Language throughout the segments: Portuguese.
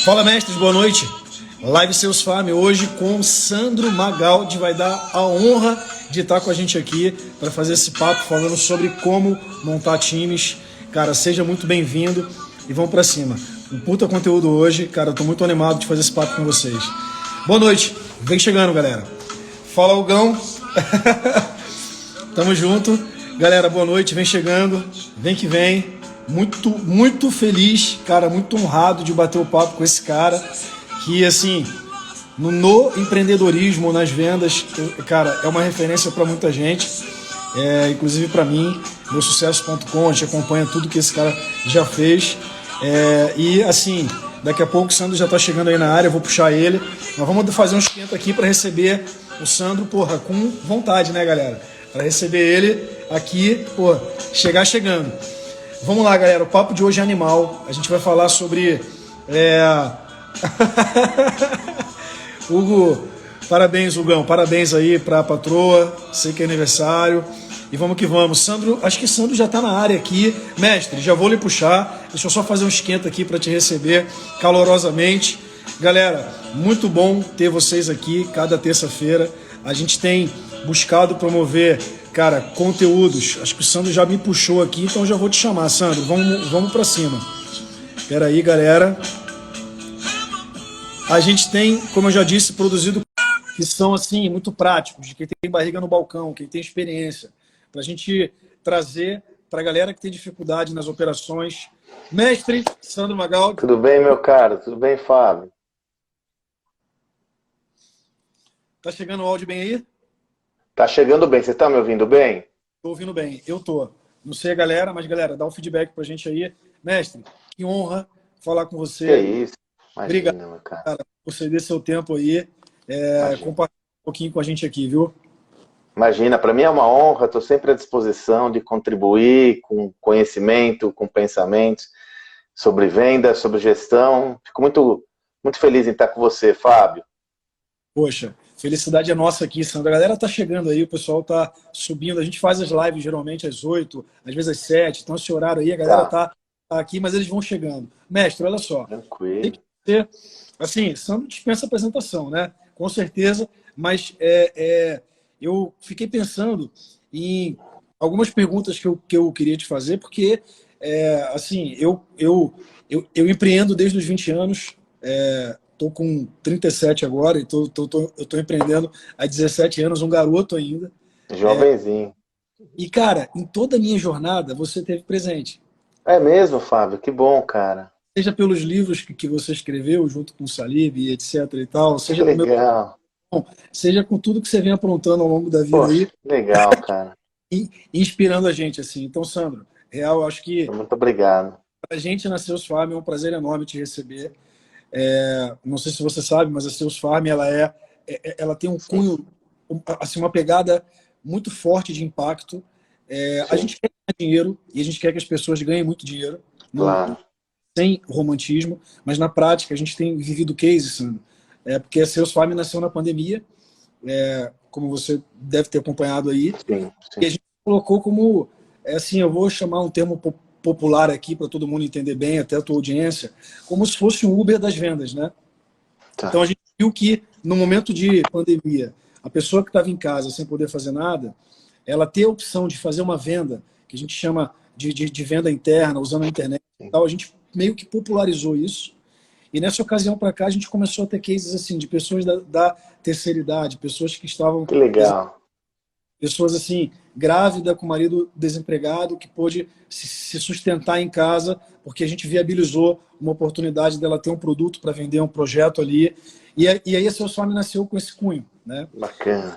Fala, mestres, boa noite. Live Seus Farm hoje com Sandro Magaldi, vai dar a honra de estar com a gente aqui para fazer esse papo falando sobre como montar times. Cara, seja muito bem-vindo e vamos para cima. Um puta conteúdo hoje, cara, eu tô muito animado de fazer esse papo com vocês. Boa noite, vem chegando, galera. Fala, Hugão. Tamo junto. Galera, boa noite, vem chegando, vem que vem. Muito feliz, cara, muito honrado de bater o papo com esse cara que, assim, no empreendedorismo, nas vendas, cara, é uma referência para muita gente, inclusive para mim, meusucesso.com, a gente acompanha tudo que esse cara já fez, e, assim, daqui a pouco o Sandro já tá chegando aí na área, eu vou puxar ele, nós vamos fazer um esquenta aqui para receber o Sandro, porra, com vontade, né, galera? Para receber ele aqui, porra, chegando. Vamos lá, galera, o papo de hoje é animal. A gente vai falar sobre... Hugo, parabéns, Hugão. Parabéns aí pra patroa. Sei que é aniversário. E vamos que vamos. Sandro, acho que Sandro já tá na área aqui. Mestre, já vou lhe puxar. Deixa eu só fazer um esquenta aqui para te receber calorosamente. Galera, muito bom ter vocês aqui cada terça-feira. A gente tem buscado promover, cara, conteúdos. Acho que o Sandro já me puxou aqui, então já vou te chamar, Sandro. Vamos para cima. Espera aí, galera. A gente tem, como eu já disse, produzido que são assim muito práticos, de quem tem barriga no balcão, quem tem experiência, para a gente trazer para a galera que tem dificuldade nas operações. Mestre Sandro Magaldi. Tudo bem, meu caro? Tudo bem, Fábio? Tá chegando o áudio bem aí? Tá chegando bem. Você tá me ouvindo bem? Tô ouvindo bem, eu tô. Não sei a galera, mas galera, dá um feedback pra gente aí. Mestre, que honra falar com você. Que isso. Imagina, obrigado, meu cara. por ceder seu tempo aí, compartilhar um pouquinho com a gente aqui, viu? Imagina, para mim é uma honra, estou sempre à disposição de contribuir com conhecimento, com pensamentos sobre venda, sobre gestão. Fico muito feliz em estar com você, Fábio. Poxa, felicidade é nossa aqui, Sandra. A galera tá chegando aí, o pessoal tá subindo. A gente faz as lives geralmente às 8, às vezes às 7. Então esse horário aí, a galera tá aqui, mas eles vão chegando. Mestre, olha só. Tranquilo. Tem que ter, assim, Sandro dispensa apresentação, né? Com certeza, mas eu fiquei pensando em algumas perguntas que eu queria te fazer, porque, assim, eu empreendo desde os 20 anos, tô com 37 agora, e eu tô empreendendo há 17 anos, um garoto ainda. Jovenzinho. E, cara, em toda a minha jornada, você teve presente. É mesmo, Fábio? Que bom, cara. Seja pelos livros que você escreveu junto com o Salib, etc e tal, Que seja legal. seja com tudo que você vem aprontando ao longo da vida. Poxa, aí, legal, cara. e inspirando a gente, assim. Então, Sandro, real, eu acho que Muito obrigado. a gente na Seus Farm é um prazer enorme te receber. Não sei se você sabe, mas a Seus Farm, ela tem um cunho, assim, uma pegada muito forte de impacto. A gente quer ganhar dinheiro e a gente quer que as pessoas ganhem muito dinheiro. Claro. Sem romantismo, mas na prática a gente tem vivido cases, Sandro. Porque a Seus Farm nasceu na pandemia, como você deve ter acompanhado aí, Sim. e a gente colocou como, assim, eu vou chamar um termo popular aqui para todo mundo entender bem, até a tua audiência, como se fosse um Uber das vendas, né? Tá. Então a gente viu que no momento de pandemia, a pessoa que estava em casa sem poder fazer nada, ela ter a opção de fazer uma venda, que a gente chama de venda interna, usando a internet e tal, a gente meio que popularizou isso. E nessa ocasião para cá, a gente começou a ter cases assim, de pessoas da terceira idade, pessoas que estavam... Que legal. Pessoas assim, grávida, com o marido desempregado, que pôde se sustentar em casa, porque a gente viabilizou uma oportunidade dela ter um produto para vender, um projeto ali. E aí a Seus Farm nasceu com esse cunho, né? Bacana.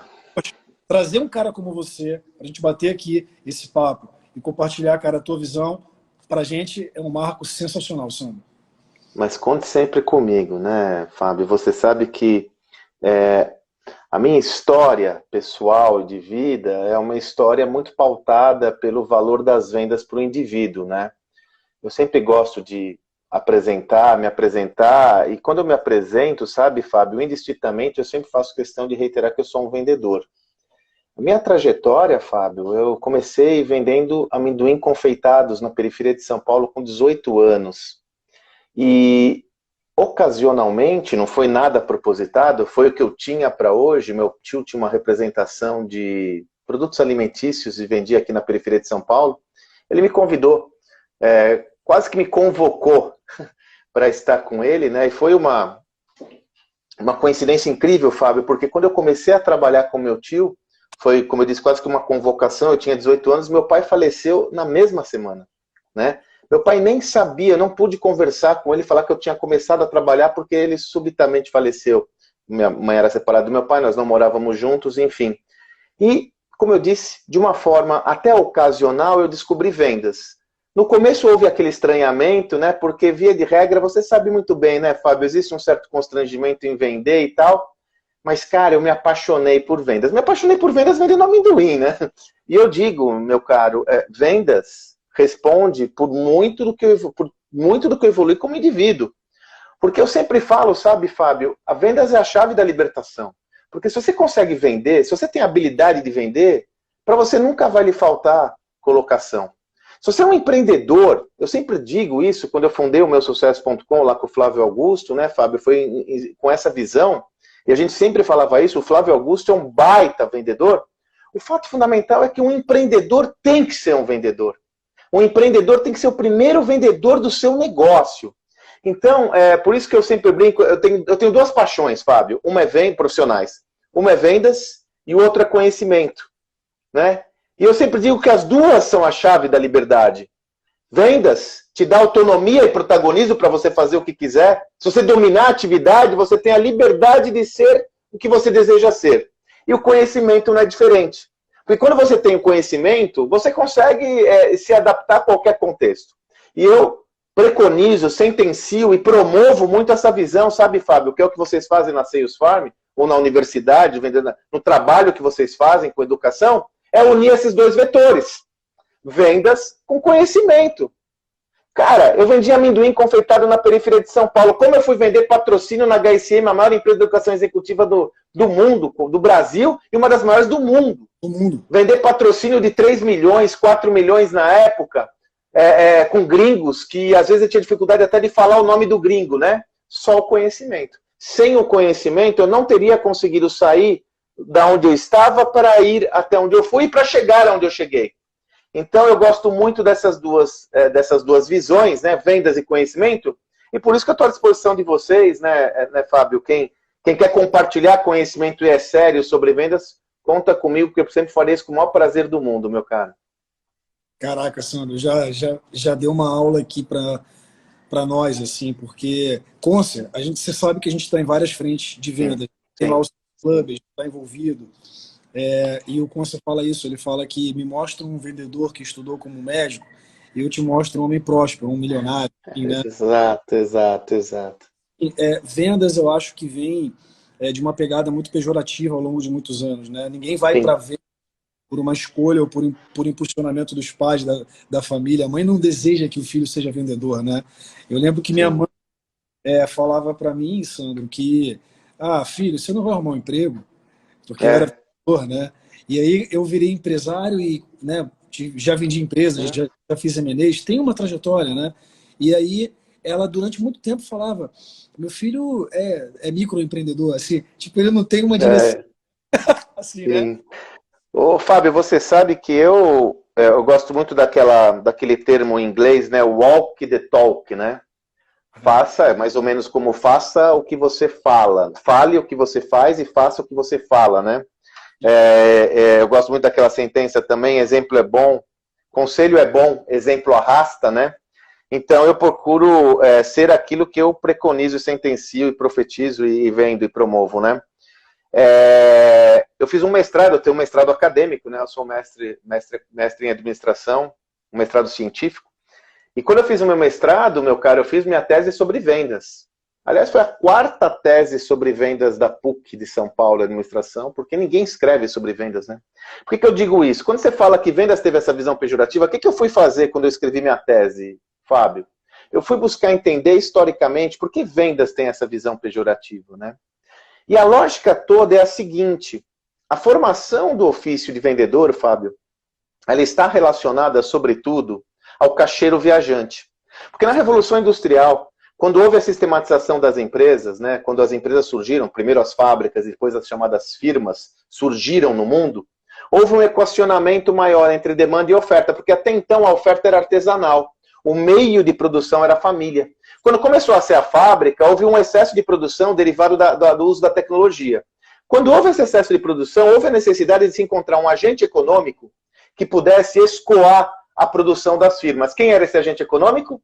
Trazer um cara como você, para a gente bater aqui esse papo e compartilhar, cara, a tua visão, para a gente é um marco sensacional, Sandro. Mas conte sempre comigo, né, Fábio? Você sabe que a minha história pessoal de vida é uma história muito pautada pelo valor das vendas para o indivíduo, né? Eu sempre gosto de me apresentar, e quando eu me apresento, sabe, Fábio, indistintamente, eu sempre faço questão de reiterar que eu sou um vendedor. A minha trajetória, Fábio, eu comecei vendendo amendoim confeitados na periferia de São Paulo com 18 anos. E ocasionalmente, não foi nada propositado, foi o que eu tinha para hoje. Meu tio tinha uma representação de produtos alimentícios e vendia aqui na periferia de São Paulo. Ele me convidou, quase que me convocou para estar com ele, né? E foi uma coincidência incrível, Fábio, porque quando eu comecei a trabalhar com meu tio, foi, como eu disse, quase que uma convocação. Eu tinha 18 anos, meu pai faleceu na mesma semana, né? Meu pai nem sabia, eu não pude conversar com ele, falar que eu tinha começado a trabalhar, porque ele subitamente faleceu. Minha mãe era separada do meu pai, nós não morávamos juntos, enfim. E, como eu disse, de uma forma até ocasional, eu descobri vendas. No começo houve aquele estranhamento, né? Porque, via de regra, você sabe muito bem, né, Fábio? Existe um certo constrangimento em vender e tal. Mas, cara, eu me apaixonei por vendas. Me apaixonei por vendas vendendo amendoim, né? E eu digo, meu caro, vendas responde por muito do que eu evolui como indivíduo. Porque eu sempre falo, sabe, Fábio, a vendas é a chave da libertação. Porque se você consegue vender, se você tem a habilidade de vender, para você nunca vai lhe faltar colocação. Se você é um empreendedor, eu sempre digo isso, quando eu fundei o meusucesso.com lá com o Flávio Augusto, né, Fábio, foi com essa visão, e a gente sempre falava isso, o Flávio Augusto é um baita vendedor. O fato fundamental é que um empreendedor tem que ser um vendedor. Um empreendedor tem que ser o primeiro vendedor do seu negócio. Então, por isso que eu sempre brinco, eu tenho duas paixões, Fábio. Uma é profissionais. Uma é vendas e o outro é conhecimento, né? E eu sempre digo que as duas são a chave da liberdade. Vendas te dá autonomia e protagonismo para você fazer o que quiser. Se você dominar a atividade, você tem a liberdade de ser o que você deseja ser. E o conhecimento não é diferente. Porque quando você tem o conhecimento, você consegue se adaptar a qualquer contexto. E eu preconizo, sentencio e promovo muito essa visão, sabe, Fábio? Que é o que vocês fazem na Sales Farm, ou na universidade, no trabalho que vocês fazem com educação, é unir esses dois vetores. Vendas com conhecimento. Cara, eu vendi amendoim confeitado na periferia de São Paulo. Como eu fui vender patrocínio na HSM, a maior empresa de educação executiva do mundo, do Brasil, e uma das maiores do mundo. Vender patrocínio de 3 milhões, 4 milhões na época, com gringos, que às vezes eu tinha dificuldade até de falar o nome do gringo, né? Só o conhecimento. Sem o conhecimento, eu não teria conseguido sair da onde eu estava para ir até onde eu fui e para chegar aonde eu cheguei. Então, eu gosto muito dessas duas visões, né? Vendas e conhecimento, e por isso que eu estou à disposição de vocês, né, Fábio? Quem quer compartilhar conhecimento e é sério sobre vendas, conta comigo, porque eu sempre farei isso com o maior prazer do mundo, meu cara. Caraca, Sandro, já deu uma aula aqui para nós, assim, porque, Concer, você sabe que a gente está em várias frentes de venda. Tem lá os clubes, está envolvido. E o Concer fala isso, ele fala que me mostra um vendedor que estudou como médico e eu te mostro um homem próspero, um milionário. Né? Exato. Vendas eu acho que vem de uma pegada muito pejorativa ao longo de muitos anos. Né? Ninguém vai para ver por uma escolha ou por impulsionamento dos pais, da família. A mãe não deseja que o filho seja vendedor. Né? Eu lembro que minha mãe falava para mim, Sandro, que filho, você não vai arrumar um emprego, porque eu era né? E aí eu virei empresário e, né, já vendi empresas, já fiz M&As, tem uma trajetória, né? E aí ela durante muito tempo falava, meu filho é microempreendedor, assim, tipo, ele não tem uma direção. Assim, né? Ô, Fábio, você sabe que eu gosto muito daquele termo em inglês, né? Walk the talk, né? Faça, mais ou menos como faça o que você fala. Fale o que você faz e faça o que você fala, né? Eu gosto muito daquela sentença também, exemplo é bom, conselho é bom, exemplo arrasta, né? Então eu procuro ser aquilo que eu preconizo, sentencio e profetizo e vendo e promovo, né? Eu fiz um mestrado, eu tenho um mestrado acadêmico, né? Eu sou mestre em administração, um mestrado científico. E quando eu fiz o meu mestrado, meu caro, eu fiz minha tese sobre vendas. Aliás, foi a 4ª tese sobre vendas da PUC de São Paulo, administração, porque ninguém escreve sobre vendas, né? Por que eu digo isso? Quando você fala que vendas teve essa visão pejorativa, o que eu fui fazer quando eu escrevi minha tese, Fábio? Eu fui buscar entender historicamente por que vendas têm essa visão pejorativa, né? E a lógica toda é a seguinte, a formação do ofício de vendedor, Fábio, ela está relacionada, sobretudo, ao caixeiro viajante. Porque na Revolução Industrial, Quando houve a sistematização das empresas, né, quando as empresas surgiram, primeiro as fábricas e depois as chamadas firmas surgiram no mundo, houve um equacionamento maior entre demanda e oferta, porque até então a oferta era artesanal. O meio de produção era a família. Quando começou a ser a fábrica, houve um excesso de produção derivado do uso da tecnologia. Quando houve esse excesso de produção, houve a necessidade de se encontrar um agente econômico que pudesse escoar a produção das firmas. Quem era esse agente econômico?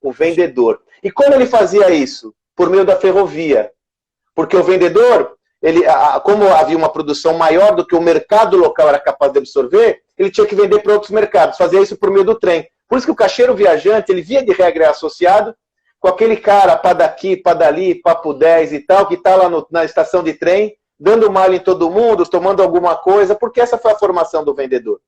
O vendedor. E como ele fazia isso? Por meio da ferrovia. Porque o vendedor, como havia uma produção maior do que o mercado local era capaz de absorver, ele tinha que vender para outros mercados. Fazia isso por meio do trem. Por isso que o caixeiro viajante, ele via de regra é associado com aquele cara, pá daqui, pá dali, papo 10 e tal, que está lá na estação de trem, dando malho em todo mundo, tomando alguma coisa, porque essa foi a formação do vendedor.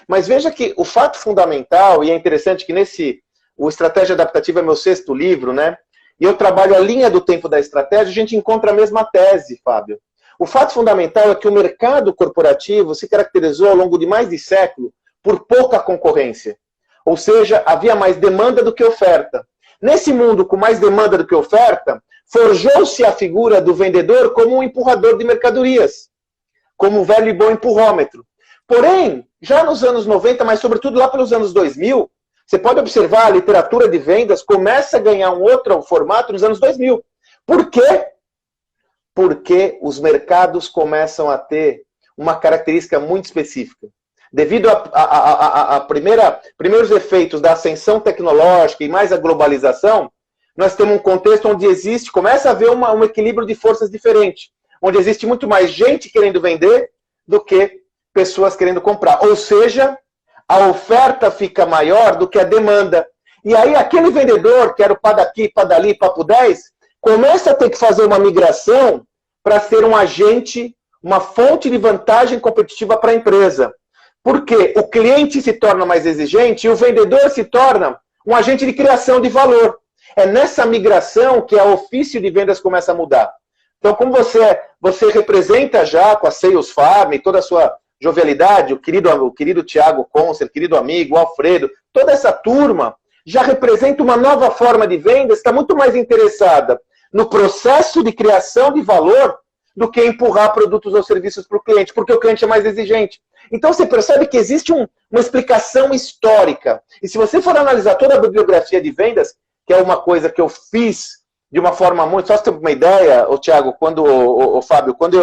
Mas veja que o fato fundamental, e é interessante que o Estratégia Adaptativa é meu 6º livro, né? E eu trabalho a linha do tempo da estratégia, a gente encontra a mesma tese, Fábio. O fato fundamental é que o mercado corporativo se caracterizou ao longo de mais de século por pouca concorrência. Ou seja, havia mais demanda do que oferta. Nesse mundo com mais demanda do que oferta, forjou-se a figura do vendedor como um empurrador de mercadorias, como um velho e bom empurrômetro. Porém, já nos anos 90, mas sobretudo lá pelos anos 2000, você pode observar a literatura de vendas começa a ganhar um outro formato nos anos 2000. Por quê? Porque os mercados começam a ter uma característica muito específica. Devido a primeiros efeitos da ascensão tecnológica e mais a globalização, nós temos um contexto onde começa a haver um equilíbrio de forças diferente, onde existe muito mais gente querendo vender do que pessoas querendo comprar. Ou seja, a oferta fica maior do que a demanda. E aí aquele vendedor, que era o pá daqui, pá dali, papo 10, começa a ter que fazer uma migração para ser um agente, uma fonte de vantagem competitiva para a empresa. Porque o cliente se torna mais exigente e o vendedor se torna um agente de criação de valor. É nessa migração que o ofício de vendas começa a mudar. Então, como você representa já com a Sales Farm, toda a sua jovialidade, o querido Thiago Concer, querido amigo, o Alfredo, toda essa turma já representa uma nova forma de vendas, está muito mais interessada no processo de criação de valor do que empurrar produtos ou serviços para o cliente, porque o cliente é mais exigente. Então você percebe que existe uma explicação histórica. E se você for analisar toda a bibliografia de vendas, que é uma coisa que eu fiz de uma forma muito... Só para você ter uma ideia, Thiago, Fábio, quando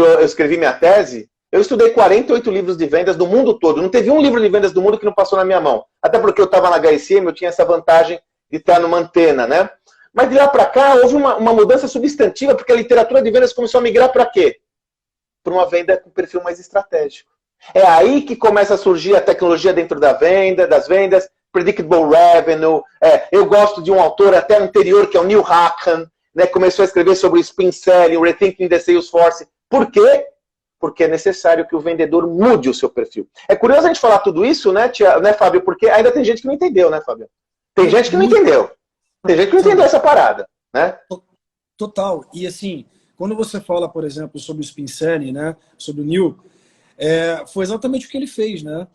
eu escrevi minha tese, eu estudei 48 livros de vendas do mundo todo. Não teve um livro de vendas do mundo que não passou na minha mão. Até porque eu estava na HSM, eu tinha essa vantagem de estar numa antena, né? Mas de lá para cá, houve uma mudança substantiva, porque a literatura de vendas começou a migrar para quê? Para uma venda com perfil mais estratégico. É aí que começa a surgir a tecnologia dentro das vendas, predictable revenue. Eu gosto de um autor até anterior, que é o Neil Hacken, né, começou a escrever sobre o spin selling, rethinking the sales force. Por quê? Porque é necessário que o vendedor mude o seu perfil. É curioso a gente falar tudo isso, né, Fábio? Porque ainda tem gente que não entendeu, né, Fábio? Tem gente que não entendeu. Tem gente que não entendeu essa parada, né? Total. E assim, quando você fala, por exemplo, sobre o spin selling, né, sobre o Neil, foi exatamente o que ele fez, né?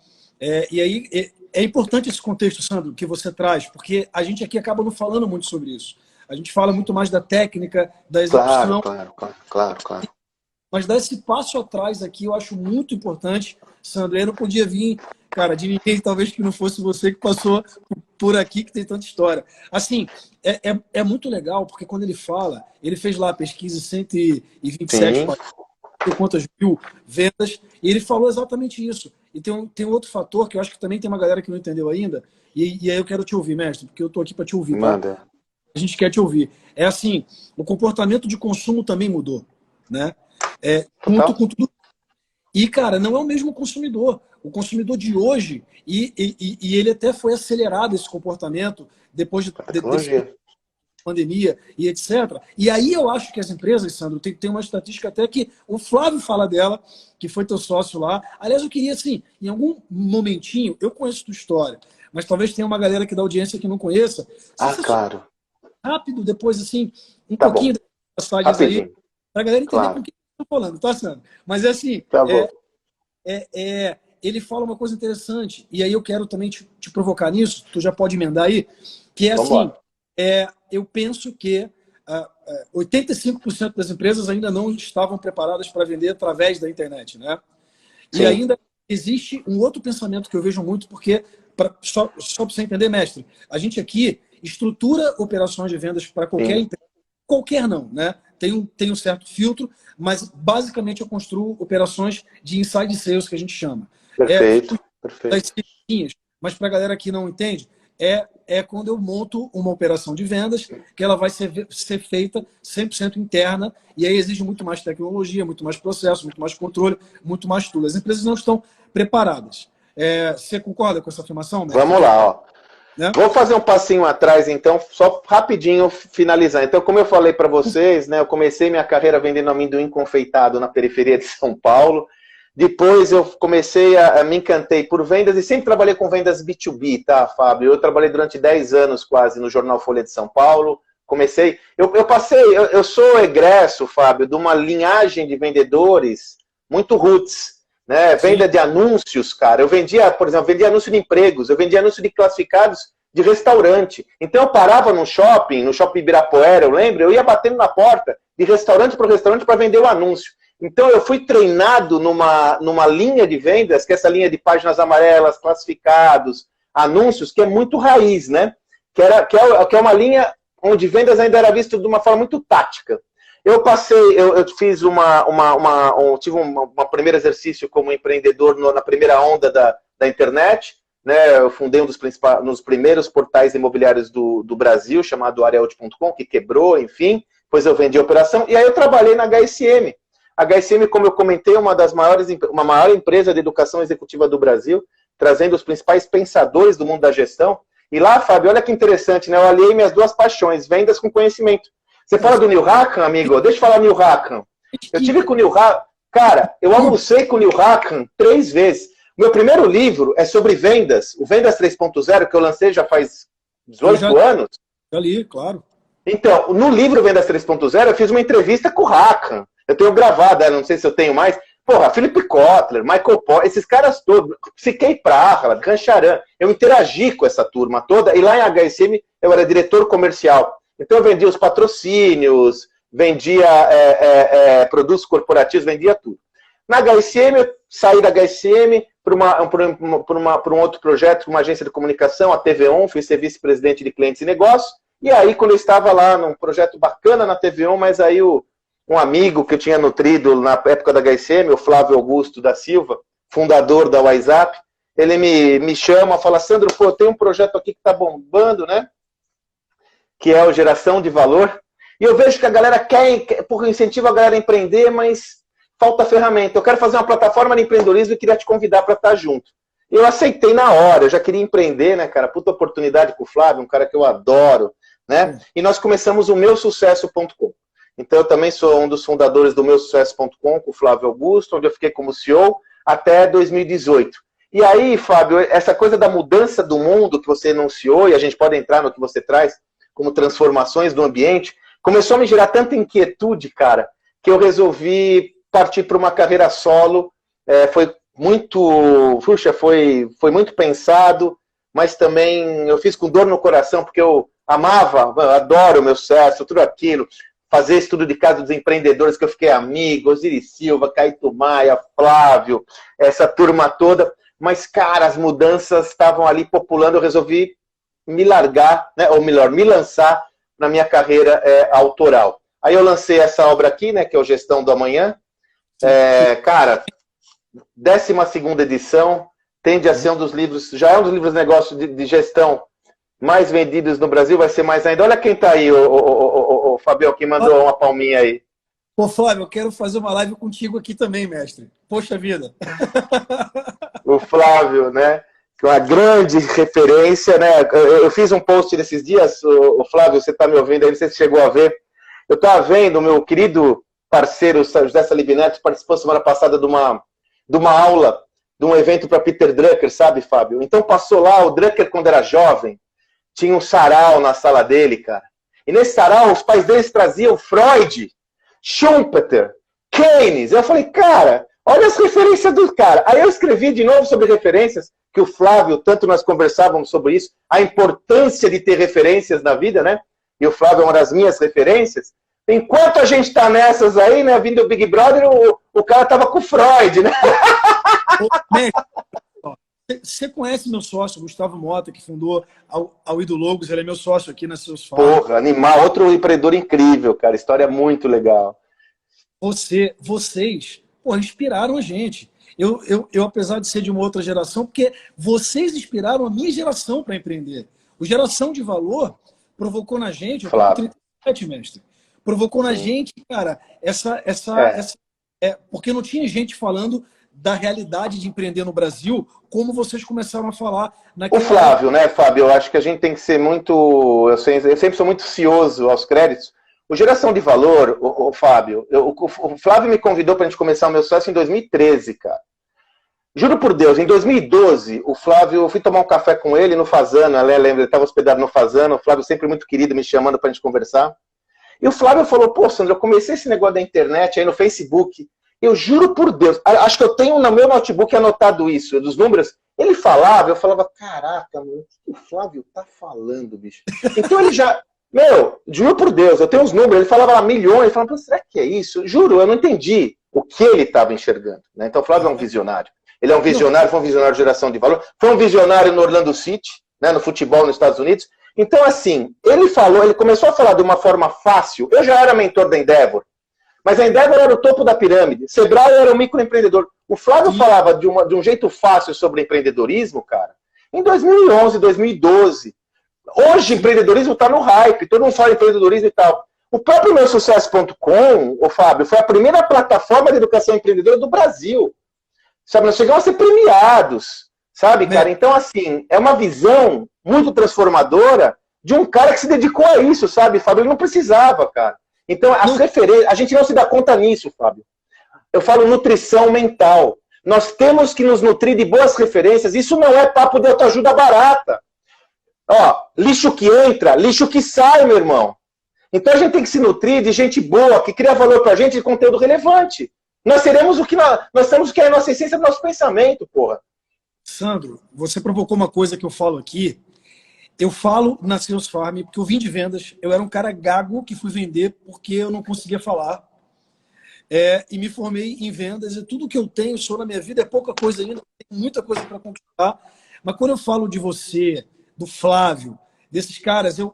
E aí é importante esse contexto, Sandro, que você traz, porque a gente aqui acaba não falando muito sobre isso. A gente fala muito mais da técnica, da execução. Claro. Mas dar esse passo atrás aqui eu acho muito importante, Sandro. Eu não podia vir, cara, de ninguém, talvez que não fosse você que passou por aqui, que tem tanta história. Assim, é muito legal, porque quando ele fala, ele fez lá a pesquisa 127, quantas mil vendas, e ele falou exatamente isso. E tem outro fator que eu acho que também tem uma galera que não entendeu ainda, e aí eu quero te ouvir, mestre, porque eu estou aqui para te ouvir. Manda. Tá? A gente quer te ouvir. É assim, o comportamento de consumo também mudou, né? Junto com tudo. E, cara, não é o mesmo consumidor. O consumidor de hoje, e ele até foi acelerado esse comportamento depois de pandemia e etc. E aí eu acho que as empresas, Sandro, tem uma estatística até que o Flávio fala dela, que foi teu sócio lá. Aliás, eu queria, assim, em algum momentinho, eu conheço tua história, mas talvez tenha uma galera aqui da audiência que não conheça. Claro. Rápido, depois, assim, pouquinho das passagens aí, para a galera entender com quem eu estou falando, tá, Sandro? Mas é assim, ele fala uma coisa interessante, e aí eu quero também te provocar nisso, tu já pode emendar aí, que é assim, eu penso que 85% das empresas ainda não estavam preparadas para vender através da internet, né? Sim. E ainda existe um outro pensamento que eu vejo muito, porque, só para você entender, mestre, a gente aqui estrutura operações de vendas para qualquer empresa, qualquer não, né? Tem um certo filtro, mas basicamente eu construo operações de inside sales, que a gente chama. Perfeito, perfeito. Mas para a galera que não entende, quando eu monto uma operação de vendas que ela vai ser feita 100% interna, e aí exige muito mais tecnologia, muito mais processo, muito mais controle, muito mais tudo. As empresas não estão preparadas. Você concorda com essa afirmação, mestre? Vamos lá, ó. Né? Vou fazer um passinho atrás, então, só rapidinho finalizar. Então, como eu falei para vocês, né, eu comecei minha carreira vendendo amendoim confeitado na periferia de São Paulo. Depois eu comecei me encantei por vendas e sempre trabalhei com vendas B2B, tá, Fábio? Eu trabalhei durante 10 anos quase no jornal Folha de São Paulo. Eu sou egresso, Fábio, de uma linhagem de vendedores muito roots, né? Venda de anúncios, cara. Eu vendia, por exemplo, anúncio de empregos, eu vendia anúncio de classificados de restaurante. Então eu parava no shopping Ibirapuera, eu lembro, eu ia batendo na porta de restaurante para restaurante para vender o anúncio. Então eu fui treinado numa linha de vendas, que é essa linha de páginas amarelas, classificados, anúncios, que é muito raiz, né? Que é uma linha onde vendas ainda era visto de uma forma muito tática. Eu fiz tive um primeiro exercício como empreendedor na primeira onda da internet, né? Eu fundei um dos primeiros portais imobiliários do Brasil, chamado Arealt.com, que quebrou, enfim. Depois eu vendi a operação, e aí eu trabalhei na HSM. A HSM, como eu comentei, é uma maior empresa de educação executiva do Brasil, trazendo os principais pensadores do mundo da gestão. E lá, Fábio, olha que interessante, né? Eu aliei minhas duas paixões, vendas com conhecimento. Você fala do Neil Rackham, amigo? Deixa eu falar Neil Rackham. Eu tive com o Neil Rackham... Cara, eu almocei com o Neil Rackham 3 vezes. Meu primeiro livro é sobre vendas, o Vendas 3.0, que eu lancei já faz 18 anos. Já li, claro. Então, no livro Vendas 3.0, eu fiz uma entrevista com o Rackham. Eu tenho gravado, não sei se eu tenho mais. Porra, Philip Kotler, Michael Porter, esses caras todos, Siquei Prahla, Gancharan, eu interagi com essa turma toda, e lá em HSM eu era diretor comercial. Então eu vendia os patrocínios, vendia produtos corporativos, vendia tudo. Na HSM, eu saí da HSM para um outro projeto, uma agência de comunicação, a TV1, fui ser vice-presidente de clientes e negócios, e aí quando eu estava lá num projeto bacana na TV1, mas aí um amigo que eu tinha nutrido na época da HSM, o Flávio Augusto da Silva, fundador da WhatsApp, ele me chama, fala, Sandro, pô, tem um projeto aqui que tá bombando, né? Que é o Geração de Valor. E eu vejo que a galera porque incentiva a galera a empreender, mas falta ferramenta. Eu quero fazer uma plataforma de empreendedorismo e queria te convidar para estar junto. Eu aceitei na hora, eu já queria empreender, né, cara? Puta oportunidade com o Flávio, um cara que eu adoro, né? E nós começamos o meusucesso.com. Então, eu também sou um dos fundadores do meusucesso.com, com o Flávio Augusto, onde eu fiquei como CEO até 2018. E aí, Fábio, essa coisa da mudança do mundo que você enunciou, e a gente pode entrar no que você traz como transformações do ambiente, começou a me gerar tanta inquietude, cara, que eu resolvi partir para uma carreira solo. Foi muito pensado, mas também eu fiz com dor no coração, porque eu adoro o meu sucesso, tudo aquilo, fazer estudo de caso dos empreendedores que eu fiquei amigo, Osiris Silva, Caíto Maia, Flávio, essa turma toda. Mas, cara, as mudanças estavam ali populando, eu resolvi me largar, né, ou melhor, me lançar na minha carreira autoral. Aí eu lancei essa obra aqui, né, que é o Gestão do Amanhã. Cara, 12ª edição, tende a ser um dos livros, já é um dos livros de negócio de gestão mais vendidos no Brasil, vai ser mais ainda. Olha quem tá aí, o Fabio, que mandou uma palminha aí. Pô, Flávio, eu quero fazer uma live contigo aqui também, mestre. Poxa vida. O Flávio, né? Uma grande referência, né? Eu fiz um post nesses dias, o Flávio, você tá me ouvindo aí, não sei se chegou a ver. Eu tava vendo, o meu querido parceiro José Salib Neto participou semana passada de uma aula, de um evento para Peter Drucker, sabe, Fábio? Então passou lá, o Drucker, quando era jovem, tinha um sarau na sala dele, cara. E nesse sarau, os pais deles traziam Freud, Schumpeter, Keynes. Eu falei, cara, olha as referências do cara. Aí eu escrevi de novo sobre referências, que o Flávio, tanto nós conversávamos sobre isso, a importância de ter referências na vida, né? E o Flávio é uma das minhas referências. Enquanto a gente tá nessas aí, né, vindo do Big Brother, o cara tava com o Freud, né? Você conhece meu sócio, Gustavo Mota, que fundou a Idologos, ele é meu sócio aqui na Seus Farm. Porra, animal, outro empreendedor incrível, cara, história muito legal. Vocês, pô, inspiraram a gente. Eu, apesar de ser de uma outra geração, porque vocês inspiraram a minha geração para empreender. O Geração de Valor provocou na gente, eu tenho 37, mestre, provocou na gente, cara, porque não tinha gente falando da realidade de empreender no Brasil, como vocês começaram a falar naquela... O Flávio, né, Fábio? Eu acho que a gente tem que ser muito... Eu sempre sou muito cioso aos créditos. O Geração de Valor, o Fábio, o Flávio me convidou para a gente começar o meu sócio em 2013, cara. Juro por Deus, em 2012, o Flávio, eu fui tomar um café com ele no Fazano, a Lé lembra, ele estava hospedado no Fazano, o Flávio sempre muito querido, me chamando para a gente conversar. E o Flávio falou, pô, Sandro, eu comecei esse negócio da internet aí no Facebook, eu juro por Deus, acho que eu tenho no meu notebook anotado isso, dos números. Ele falava, eu falava, caraca, mano, o que o Flávio tá falando, bicho? Então ele já, juro por Deus, eu tenho os números, ele falava lá milhões, eu falava, será que é isso? Juro, eu não entendi o que ele estava enxergando, né? Então o Flávio é um visionário. Ele é um visionário, foi um visionário de geração de valor, foi um visionário no Orlando City, né, no futebol nos Estados Unidos. Então, assim, ele começou a falar de uma forma fácil. Eu já era mentor da Endeavor, mas a Endeavor era o topo da pirâmide. Sebrae era o microempreendedor. O Flávio falava de um jeito fácil sobre empreendedorismo, cara, em 2011, 2012. Hoje, empreendedorismo está no hype, todo mundo fala empreendedorismo e tal. O próprio meusucesso.com, o Fábio, foi a primeira plataforma de educação empreendedora do Brasil. Sabe, nós chegamos a ser premiados, sabe, cara? Então, assim, é uma visão muito transformadora de um cara que se dedicou a isso, sabe, Fábio? Ele não precisava, cara. Então, as referências, a gente não se dá conta nisso, Fábio. Eu falo nutrição mental. Nós temos que nos nutrir de boas referências. Isso não é papo de autoajuda barata. Ó, lixo que entra, lixo que sai, meu irmão. Então, a gente tem que se nutrir de gente boa, que cria valor pra gente de conteúdo relevante. Nós seremos o que nós temos, que é a nossa essência do nosso pensamento, porra. Sandro, você provocou uma coisa que eu falo aqui. Eu falo na Seus Farm porque eu vim de vendas. Eu era um cara gago que fui vender porque eu não conseguia falar. E me formei em vendas. E tudo que eu tenho só na minha vida é pouca coisa ainda. Tenho muita coisa para conquistar. Mas quando eu falo de você, do Flávio, desses caras, eu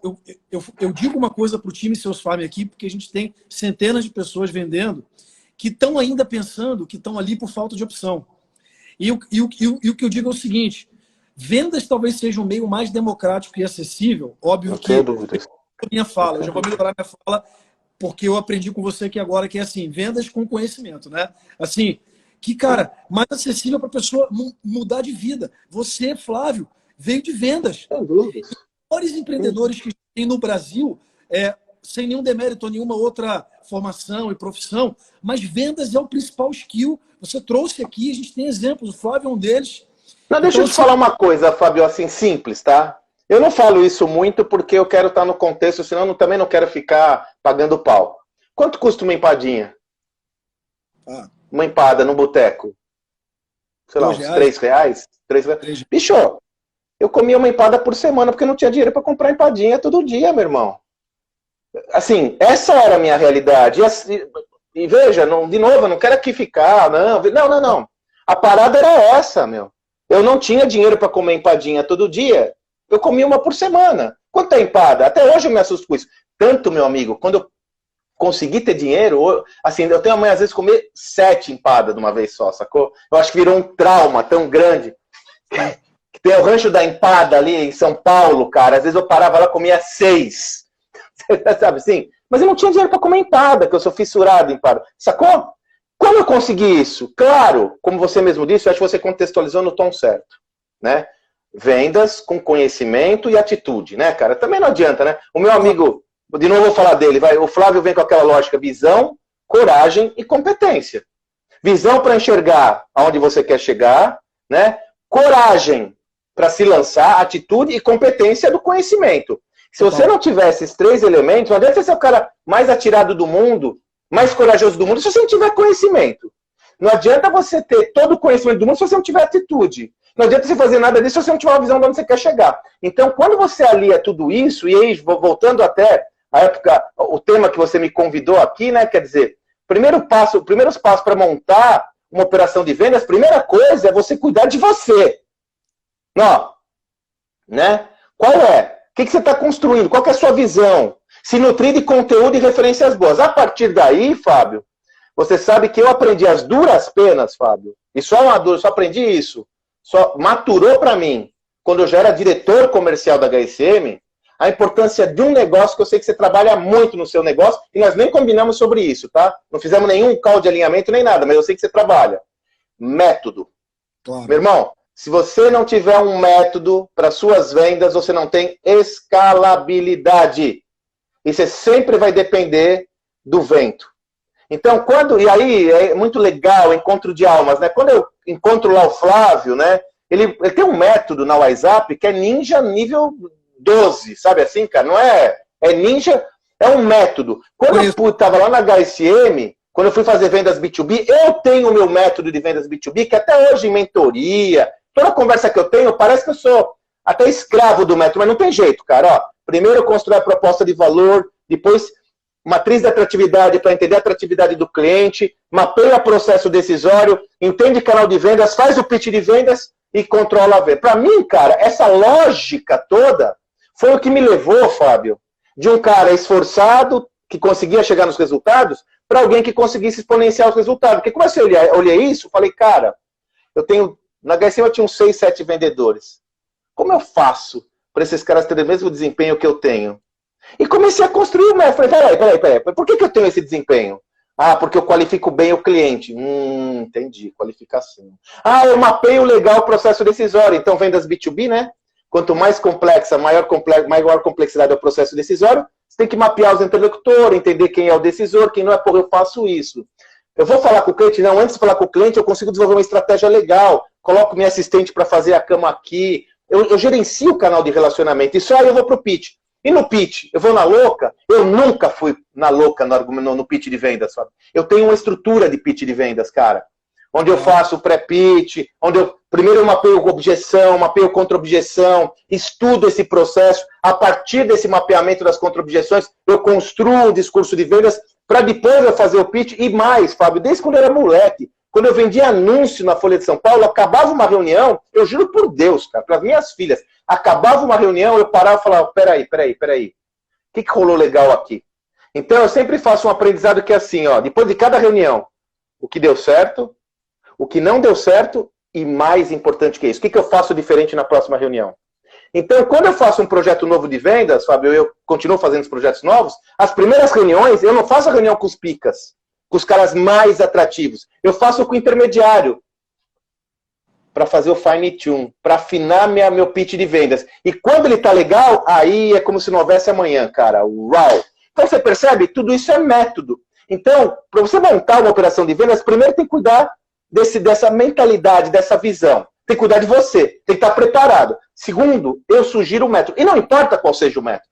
digo uma coisa para o time Seus Farm aqui, porque a gente tem centenas de pessoas vendendo que estão ainda pensando que estão ali por falta de opção. E o que eu digo é o seguinte, vendas talvez seja um meio mais democrático e acessível, óbvio não que tenho dúvidas. Minha fala, eu já vou melhorar minha fala, porque eu aprendi com você aqui agora que é assim, vendas com conhecimento, né? Assim, que, cara, mais acessível para a pessoa mudar de vida. Você, Flávio, veio de vendas. Sem dúvidas. Os maiores empreendedores que tem no Brasil, sem nenhum demérito ou nenhuma outra formação e profissão, mas vendas é o principal skill. Você trouxe aqui, a gente tem exemplos, o Flávio é um deles. Não, deixa eu te falar uma coisa, Fábio, assim, simples, tá? Eu não falo isso muito porque eu quero estar no contexto, senão eu também não quero ficar pagando pau. Quanto custa uma empadinha? Uma empada no boteco? Sei lá, uns R$3? R$3? Bicho, eu comia uma empada por semana porque não tinha dinheiro para comprar empadinha todo dia, meu irmão. Assim, essa era a minha realidade. E veja, de novo, eu não quero aqui ficar, não. A parada era essa, meu. Eu não tinha dinheiro para comer empadinha todo dia. Eu comia uma por semana. Quanto é empada? Até hoje eu me assusto com isso. Tanto, meu amigo, quando eu consegui ter dinheiro, assim, eu tenho amanhã, às vezes, comer 7 empadas de uma vez só, sacou? Eu acho que virou um trauma tão grande. Que tem o rancho da empada ali em São Paulo, cara. Às vezes eu parava lá e comia 6. Sabe assim? Mas eu não tinha dinheiro para comer empada, que eu sou fissurado em empada. Sacou? Como eu consegui isso? Claro, como você mesmo disse, eu acho que você contextualizou no tom certo, né? Vendas com conhecimento e atitude, né, cara? Também não adianta, né? O meu amigo, de novo vou falar dele, o Flávio vem com aquela lógica, visão, coragem e competência. Visão para enxergar aonde você quer chegar, né? Coragem para se lançar, atitude e competência do conhecimento. Se você não tiver esses 3 elementos, não adianta ser o cara mais atirado do mundo, mais corajoso do mundo, se você não tiver conhecimento. Não adianta você ter todo o conhecimento do mundo se você não tiver atitude. Não adianta você fazer nada disso se você não tiver uma visão de onde você quer chegar. Então, quando você alia tudo isso, e aí, voltando até a época, o tema que você me convidou aqui, né? Quer dizer, primeiros passos para montar uma operação de vendas, primeira coisa é você cuidar de você. Não, né? Qual é? O que você está construindo? Qual que é a sua visão? Se nutrir de conteúdo e referências boas. A partir daí, Fábio, você sabe que eu aprendi as duras penas, Fábio, e só aprendi isso, só maturou para mim, quando eu já era diretor comercial da HSM, a importância de um negócio que eu sei que você trabalha muito no seu negócio, e nós nem combinamos sobre isso, tá? Não fizemos nenhum call de alinhamento nem nada, mas eu sei que você trabalha. Método. Claro. Meu irmão, se você não tiver um método para suas vendas, você não tem escalabilidade. E você sempre vai depender do vento. Então, e aí é muito legal o encontro de almas, né? Quando eu encontro lá o Flávio, né? Ele tem um método na WhatsApp que é ninja nível 12, sabe assim, cara? Não é ninja, é um método. Quando eu estava lá na HSM, quando eu fui fazer vendas B2B, eu tenho o meu método de vendas B2B, que até hoje em mentoria, toda conversa que eu tenho, parece que eu sou até escravo do método, mas não tem jeito, cara. Ó, primeiro constrói a proposta de valor, depois matriz de atratividade para entender a atratividade do cliente, mapeia processo decisório, entende canal de vendas, faz o pitch de vendas e controla a venda. Para mim, cara, essa lógica toda foi o que me levou, Fábio, de um cara esforçado, que conseguia chegar nos resultados, para alguém que conseguisse exponenciar os resultados. Porque como eu olhei isso, falei, cara, na HSM eu tinha uns 6, 7 vendedores. Como eu faço para esses caras terem o mesmo desempenho que eu tenho? E comecei a construir o método. Falei, peraí. Por que eu tenho esse desempenho? Ah, porque eu qualifico bem o cliente. Entendi, qualificação. Ah, eu mapeio legal o processo decisório. Então, vendas B2B, né? Quanto mais complexa, maior complexidade é o processo decisório, você tem que mapear os interlocutores, entender quem é o decisor, quem não é, porra, eu faço isso. Eu vou falar com o cliente? Não, antes de falar com o cliente, eu consigo desenvolver uma estratégia legal. Coloco minha assistente para fazer a cama aqui. Eu gerencio o canal de relacionamento. E só aí eu vou pro pitch. E no pitch, eu vou na louca? Eu nunca fui na louca no pitch de vendas, sabe? Eu tenho uma estrutura de pitch de vendas, cara. Onde eu faço o pré-pitch, onde primeiro eu mapeio objeção, mapeio contra-objeção, estudo esse processo. A partir desse mapeamento das contra-objeções, eu construo um discurso de vendas para depois eu fazer o pitch. E mais, Fábio, desde quando eu era moleque, quando eu vendia anúncio na Folha de São Paulo, acabava uma reunião, eu juro por Deus, cara, para as minhas filhas, acabava uma reunião, eu parava e falava, peraí. O que rolou legal aqui? Então eu sempre faço um aprendizado que é assim, ó, depois de cada reunião, o que deu certo, o que não deu certo e mais importante que isso, o que eu faço diferente na próxima reunião? Então, quando eu faço um projeto novo de vendas, Fábio, eu continuo fazendo os projetos novos, as primeiras reuniões, eu não faço a reunião com os picas, com os caras mais atrativos. Eu faço com o intermediário, para fazer o fine tune, para afinar meu pitch de vendas. E quando ele tá legal, aí é como se não houvesse amanhã, cara. Uau! Então você percebe? Tudo isso é método. Então, para você montar uma operação de vendas, primeiro tem que cuidar dessa mentalidade, dessa visão. Tem que cuidar de você, tem que estar preparado. Segundo, eu sugiro o método. E não importa qual seja o método.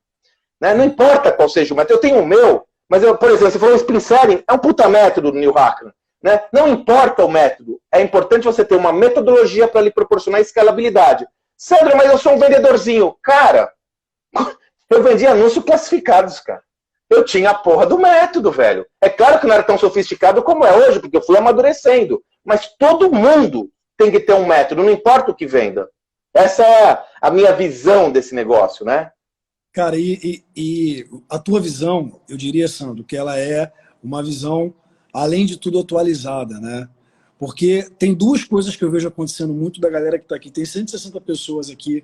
Né? Não importa qual seja o método. Eu tenho o meu, mas, por exemplo, você falou o Sprint Selling, é um puta método do Neil Hackman. Né? Não importa o método. É importante você ter uma metodologia para lhe proporcionar escalabilidade. Sandro, mas eu sou um vendedorzinho. Cara, eu vendia anúncios classificados, cara. Eu tinha a porra do método, velho. É claro que não era tão sofisticado como é hoje, porque eu fui amadurecendo. Mas todo mundo tem que ter um método, não importa o que venda. Essa é a minha visão desse negócio, né? Cara, e a tua visão, eu diria, Sandro, que ela é uma visão, além de tudo, atualizada, né? Porque tem duas coisas que eu vejo acontecendo muito da galera que está aqui. Tem 160 pessoas aqui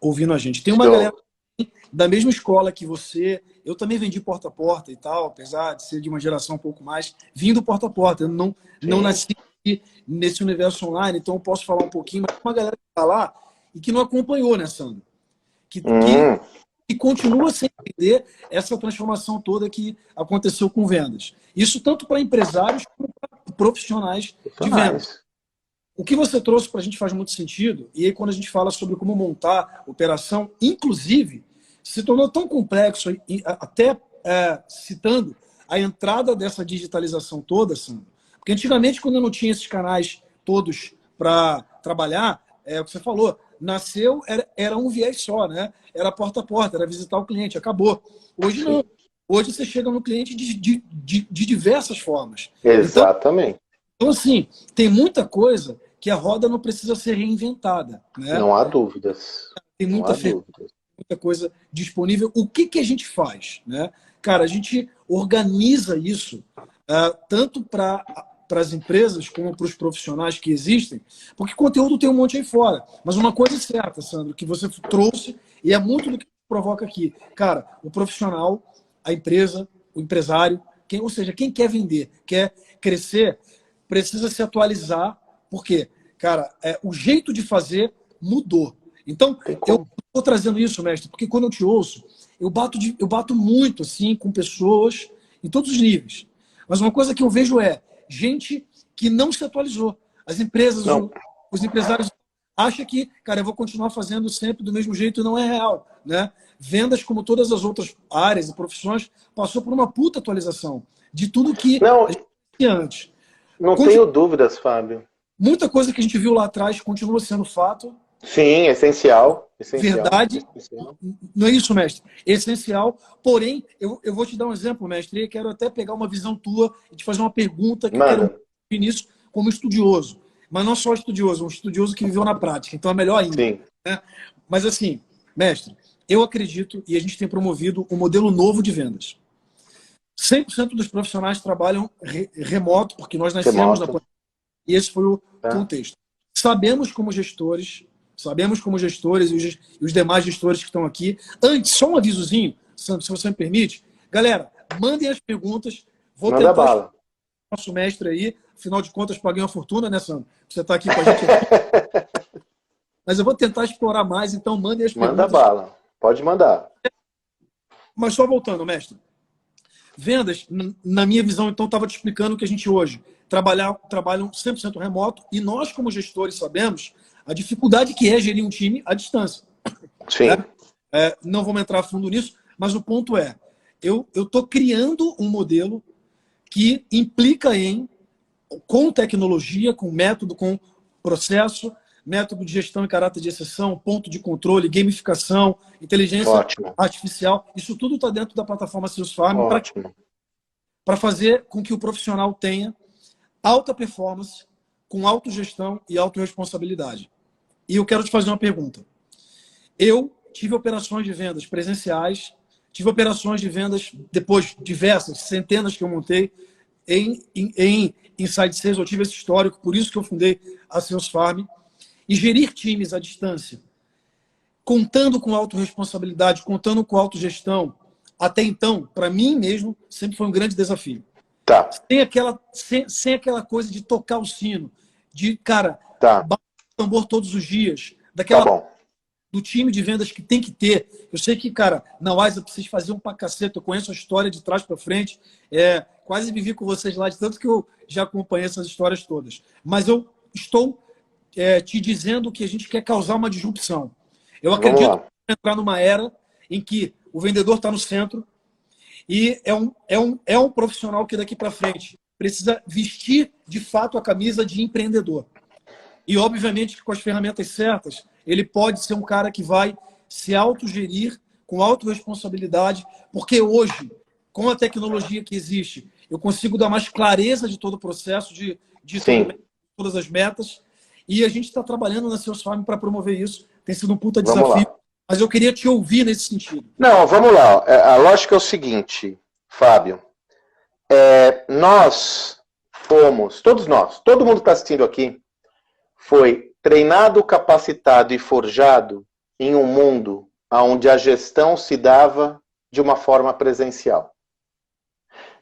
ouvindo a gente. Tem uma galera da mesma escola que você. Eu também vendi porta a porta e tal, apesar de ser de uma geração um pouco mais, vindo porta a porta. Eu não nasci nesse universo online, então eu posso falar um pouquinho, mas tem uma galera que está lá e que não acompanhou, né, Sandro? Que continua sem entender essa transformação toda que aconteceu com vendas. Isso tanto para empresários como para profissionais de vendas. O que você trouxe para a gente faz muito sentido, e aí quando a gente fala sobre como montar operação, inclusive, se tornou tão complexo, até citando a entrada dessa digitalização toda, Sandro, porque antigamente, quando eu não tinha esses canais todos para trabalhar, é o que você falou, nasceu, era um viés só, né? Era porta a porta, era visitar o cliente, acabou. Hoje não. Hoje você chega no cliente de diversas formas. Exatamente. Então, assim, tem muita coisa que a roda não precisa ser reinventada, né? Não há dúvidas. Tem Não muita há dúvidas. muita coisa disponível. O que, que a gente faz? Né? Cara, a gente organiza isso tanto para as empresas como para os profissionais que existem, porque conteúdo tem um monte aí fora. Mas uma coisa é certa, Sandro, que você trouxe, e é muito do que provoca aqui. Cara, o profissional, a empresa, o empresário, ou seja, quem quer vender, quer crescer, precisa se atualizar, porque, cara, o jeito de fazer mudou. Então, eu estou trazendo isso, mestre, porque quando eu te ouço, eu bato muito assim com pessoas em todos os níveis. Mas uma coisa que eu vejo é gente que não se atualizou. As empresas, os empresários acham que, cara, eu vou continuar fazendo sempre do mesmo jeito e não é real, né? Vendas, como todas as outras áreas e profissões, passou por uma puta atualização de tudo que a gente tinha antes. Não tenho dúvidas, Fábio. Muita coisa que a gente viu lá atrás continua sendo fato. Sim, essencial. Verdade. Essencial. Não é isso, mestre. Essencial. Porém, eu vou te dar um exemplo, mestre, e quero até pegar uma visão tua e te fazer uma pergunta que eu quero nisso como estudioso. Mas não só estudioso, um estudioso que viveu na prática. Então é melhor ainda. Sim. Né? Mas assim, mestre, eu acredito, e a gente tem promovido um modelo novo de vendas. 100% dos profissionais trabalham remoto, porque nós nascemos na pandemia. E esse foi o contexto. Sabemos como gestores e os demais gestores que estão aqui. Antes, só um avisozinho, Sandro, se você me permite. Galera, mandem as perguntas. Vou Manda bala. Nosso mestre aí, afinal de contas, paguei uma fortuna, né, Sandro? Você está aqui com a gente aqui. Mas eu vou tentar explorar mais, então mandem as perguntas. Manda bala. Pode mandar. Mas só voltando, mestre. Vendas, na minha visão, então, estava te explicando que a gente hoje trabalham 100% remoto e nós, como gestores, sabemos a dificuldade que é gerir um time à distância. Sim. Não vamos entrar a fundo nisso, mas o ponto é, eu estou criando um modelo que implica com tecnologia, com método, com processo, método de gestão em caráter de exceção, ponto de controle, gamificação, inteligência artificial. Isso tudo está dentro da plataforma Salesforce para fazer com que o profissional tenha alta performance, com autogestão e autorresponsabilidade. E eu quero te fazer uma pergunta. Eu tive operações de vendas presenciais, tive operações de vendas, depois diversas, centenas que eu montei em Inside Sales. Eu tive esse histórico, por isso que eu fundei a Sales Farm. E gerir times à distância, contando com autorresponsabilidade, contando com autogestão, até então, para mim mesmo, sempre foi um grande desafio. Tá. Sem aquela coisa de tocar o sino, de, cara, bater o tambor todos os dias, do time de vendas que tem que ter. Eu sei que, cara, na Wise eu preciso fazer um pra caceta, eu conheço a história de trás para frente, quase vivi com vocês lá, de tanto que eu já acompanhei essas histórias todas. Mas eu estou te dizendo que a gente quer causar uma disrupção. Eu acredito que entrar numa era em que o vendedor está no centro e é um profissional que daqui para frente precisa vestir de fato a camisa de empreendedor. E obviamente que com as ferramentas certas, ele pode ser um cara que vai se autogerir com autorresponsabilidade, porque hoje, com a tecnologia que existe, eu consigo dar mais clareza de todo o processo, de todas as metas. E a gente está trabalhando na Salesforce para promover isso. Tem sido um puta desafio. Mas eu queria te ouvir nesse sentido. Não, vamos lá. A lógica é o seguinte, Fábio. Nós fomos, todos nós, todo mundo que está assistindo aqui, foi treinado, capacitado e forjado em um mundo onde a gestão se dava de uma forma presencial.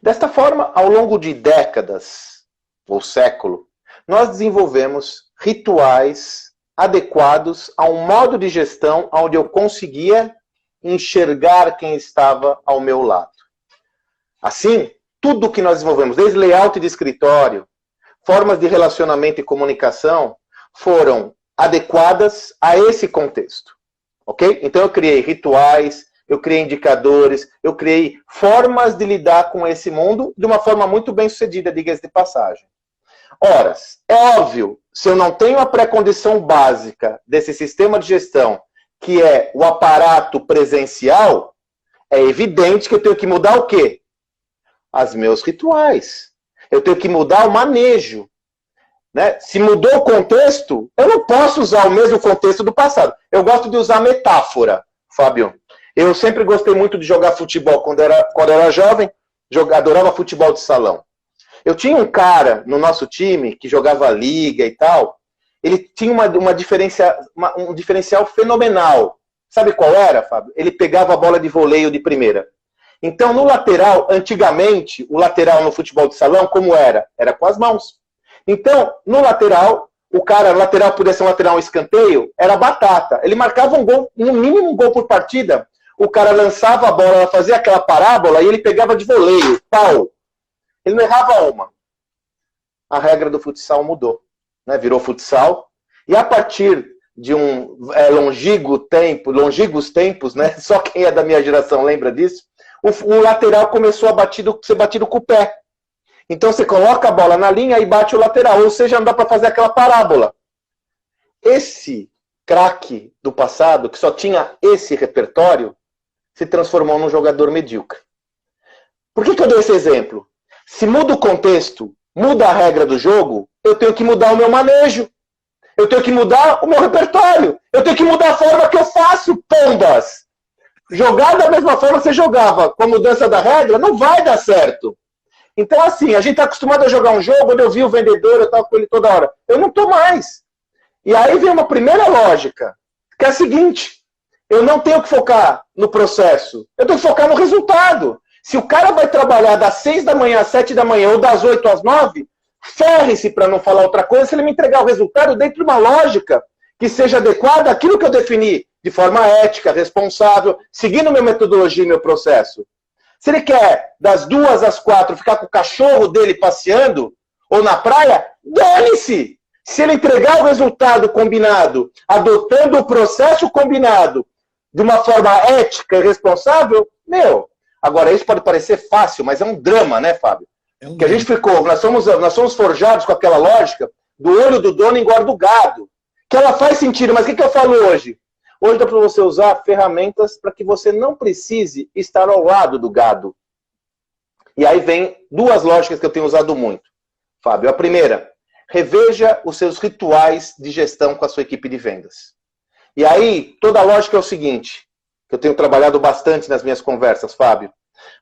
Desta forma, ao longo de décadas, ou século, nós desenvolvemos rituais adequados a um modo de gestão onde eu conseguia enxergar quem estava ao meu lado. Assim, tudo que nós desenvolvemos, desde layout de escritório, formas de relacionamento e comunicação, foram adequadas a esse contexto. Ok? Então eu criei rituais, eu criei indicadores, eu criei formas de lidar com esse mundo de uma forma muito bem sucedida, diga-se de passagem. Horas. É óbvio, se eu não tenho a pré-condição básica desse sistema de gestão, que é o aparato presencial, é evidente que eu tenho que mudar o quê? Os meus rituais. Eu tenho que mudar o manejo. Né? Se mudou o contexto, eu não posso usar o mesmo contexto do passado. Eu gosto de usar metáfora, Fábio. Eu sempre gostei muito de jogar futebol quando era jovem, adorava futebol de salão. Eu tinha um cara no nosso time que jogava liga e tal, ele tinha um diferencial fenomenal. Sabe qual era, Fábio? Ele pegava a bola de voleio de primeira. Então, no lateral, antigamente, o lateral no futebol de salão, como era? Era com as mãos. Então, no lateral, lateral podia ser um lateral, um escanteio, era batata. Ele marcava um gol, no mínimo um gol por partida. O cara lançava a bola, fazia aquela parábola e ele pegava de voleio, pau. Ele não errava uma. A regra do futsal mudou, né? Virou futsal. E a partir de longínquos tempos, né? Só quem é da minha geração lembra disso. O lateral começou a ser batido com o pé. Então você coloca a bola na linha e bate o lateral, ou seja, não dá para fazer aquela parábola. Esse craque do passado, que só tinha esse repertório, se transformou num jogador medíocre. Por que eu dou esse exemplo? Se muda o contexto, muda a regra do jogo, eu tenho que mudar o meu manejo. Eu tenho que mudar o meu repertório. Eu tenho que mudar a forma que eu faço, pombas. Jogar da mesma forma que você jogava com a mudança da regra, não vai dar certo. Então, assim, a gente está acostumado a jogar um jogo, onde eu vi o vendedor, eu estava com ele toda hora. Eu não estou mais. E aí vem uma primeira lógica, que é a seguinte: eu não tenho que focar no processo, eu tenho que focar no resultado. Se o cara vai trabalhar das 6 da manhã às 7 da manhã, ou das 8 às 9, ferre-se, para não falar outra coisa, se ele me entregar o resultado dentro de uma lógica que seja adequada àquilo que eu defini, de forma ética, responsável, seguindo minha metodologia e meu processo. Se ele quer, das 2 às 4, ficar com o cachorro dele passeando, ou na praia, dane-se! Se ele entregar o resultado combinado, adotando o processo combinado, de uma forma ética e responsável, agora isso pode parecer fácil, mas é um drama, né, Fábio? Que a gente nós somos forjados com aquela lógica do olho do dono engorda o gado, que ela faz sentido, mas o que eu falo hoje? Hoje dá para você usar ferramentas para que você não precise estar ao lado do gado. E aí vem 2 lógicas que eu tenho usado muito, Fábio. A primeira, reveja os seus rituais de gestão com a sua equipe de vendas. E aí, toda a lógica é o seguinte, que eu tenho trabalhado bastante nas minhas conversas, Fábio.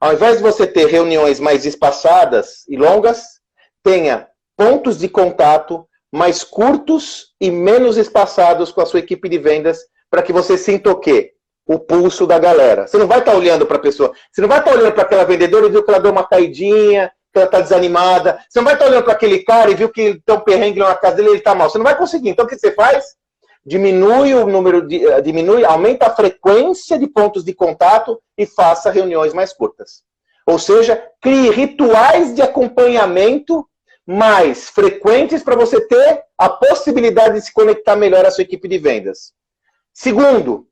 Ao invés de você ter reuniões mais espaçadas e longas, tenha pontos de contato mais curtos e menos espaçados com a sua equipe de vendas, para que você sinta o quê? O pulso da galera. Você não vai estar olhando para a pessoa, você não vai estar olhando para aquela vendedora e viu que ela deu uma caidinha, que ela está desanimada. Você não vai estar olhando para aquele cara e viu que ele tem um perrengue na casa dele e ele está mal. Você não vai conseguir. Então o que você faz? Aumenta a frequência de pontos de contato e faça reuniões mais curtas. Ou seja, crie rituais de acompanhamento mais frequentes para você ter a possibilidade de se conectar melhor à sua equipe de vendas. Segundo,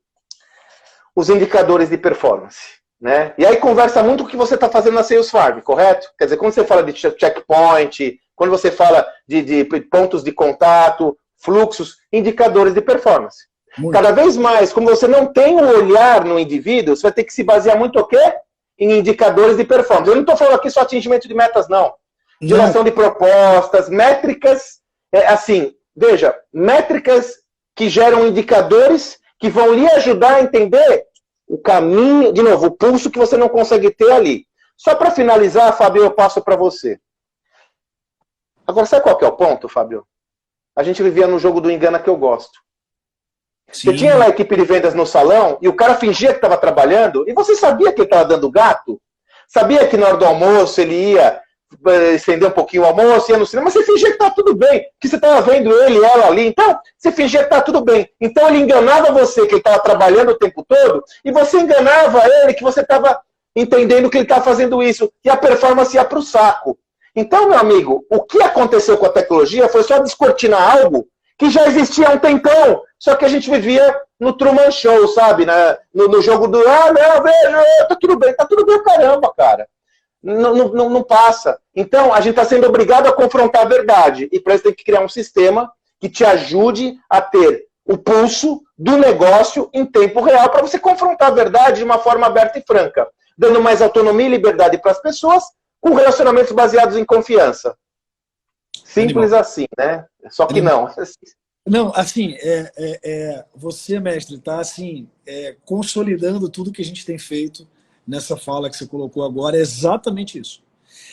os indicadores de performance. Né? E aí conversa muito com o que você está fazendo na Sales Farm, correto? Quer dizer, quando você fala de checkpoint, quando você fala de pontos de contato, fluxos, indicadores de performance. Muito. Cada vez mais, como você não tem um olhar no indivíduo, você vai ter que se basear muito o quê? Em indicadores de performance. Eu não estou falando aqui só atingimento de metas, não. Geração de propostas, métricas, veja, métricas que geram indicadores que vão lhe ajudar a entender o caminho, de novo, o pulso que você não consegue ter ali. Só para finalizar, Fábio, eu passo para você. Agora, sabe qual que é o ponto, Fábio? A gente vivia no jogo do engana que eu gosto. Sim. Você tinha lá a equipe de vendas no salão e o cara fingia que estava trabalhando e você sabia que ele estava dando gato? Sabia que na hora do almoço ele ia estender um pouquinho o almoço, ia no cinema, mas você fingia que estava tudo bem, que você estava vendo ele e ela ali, então você fingia que estava tudo bem. Então ele enganava você que ele estava trabalhando o tempo todo e você enganava ele que você estava entendendo que ele estava fazendo isso e a performance ia para o saco. Então, meu amigo, o que aconteceu com a tecnologia foi só descortinar algo que já existia há um tempão, só que a gente vivia no Truman Show, sabe? No jogo do, não, veja, tá tudo bem, caramba, cara. Não passa. Então, a gente está sendo obrigado a confrontar a verdade. E para isso tem que criar um sistema que te ajude a ter o pulso do negócio em tempo real para você confrontar a verdade de uma forma aberta e franca, dando mais autonomia e liberdade para as pessoas com relacionamentos baseados em confiança. Simples assim, né? Só que não. Não, assim, você, mestre, está assim, consolidando tudo que a gente tem feito nessa fala que você colocou agora. É exatamente isso.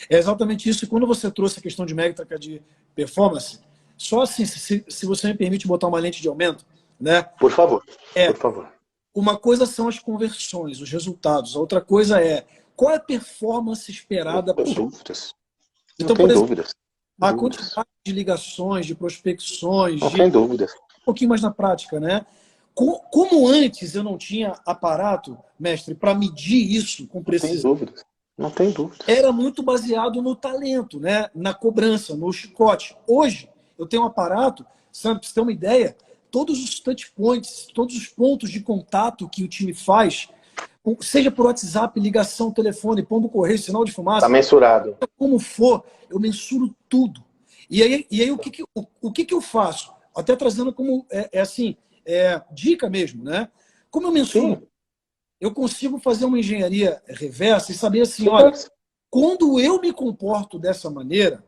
É exatamente isso. E quando você trouxe a questão de métrica de performance, só assim, se você me permite botar uma lente de aumento, né? Por favor, por favor. Uma coisa são as conversões, os resultados. A outra coisa é qual é a performance esperada. Não tem dúvidas. Então, não tem por exemplo, dúvidas. a quantidade de ligações, de prospecções... Não tem dúvidas. Um pouquinho mais na prática, né? Como antes eu não tinha aparato, mestre, para medir isso com precisão. Não tem dúvidas. Não tem dúvidas. Era muito baseado no talento, né? Na cobrança, no chicote. Hoje, eu tenho um aparato, sabe, para você ter uma ideia, todos os touch points, todos os pontos de contato que o time faz, seja por WhatsApp, ligação, telefone, pombo correio, sinal de fumaça... Está mensurado. Como for, eu mensuro tudo. E aí o que eu faço? Até trazendo como, dica mesmo, né? Como eu mensuro, Sim. eu consigo fazer uma engenharia reversa e saber assim, olha, quando eu me comporto dessa maneira,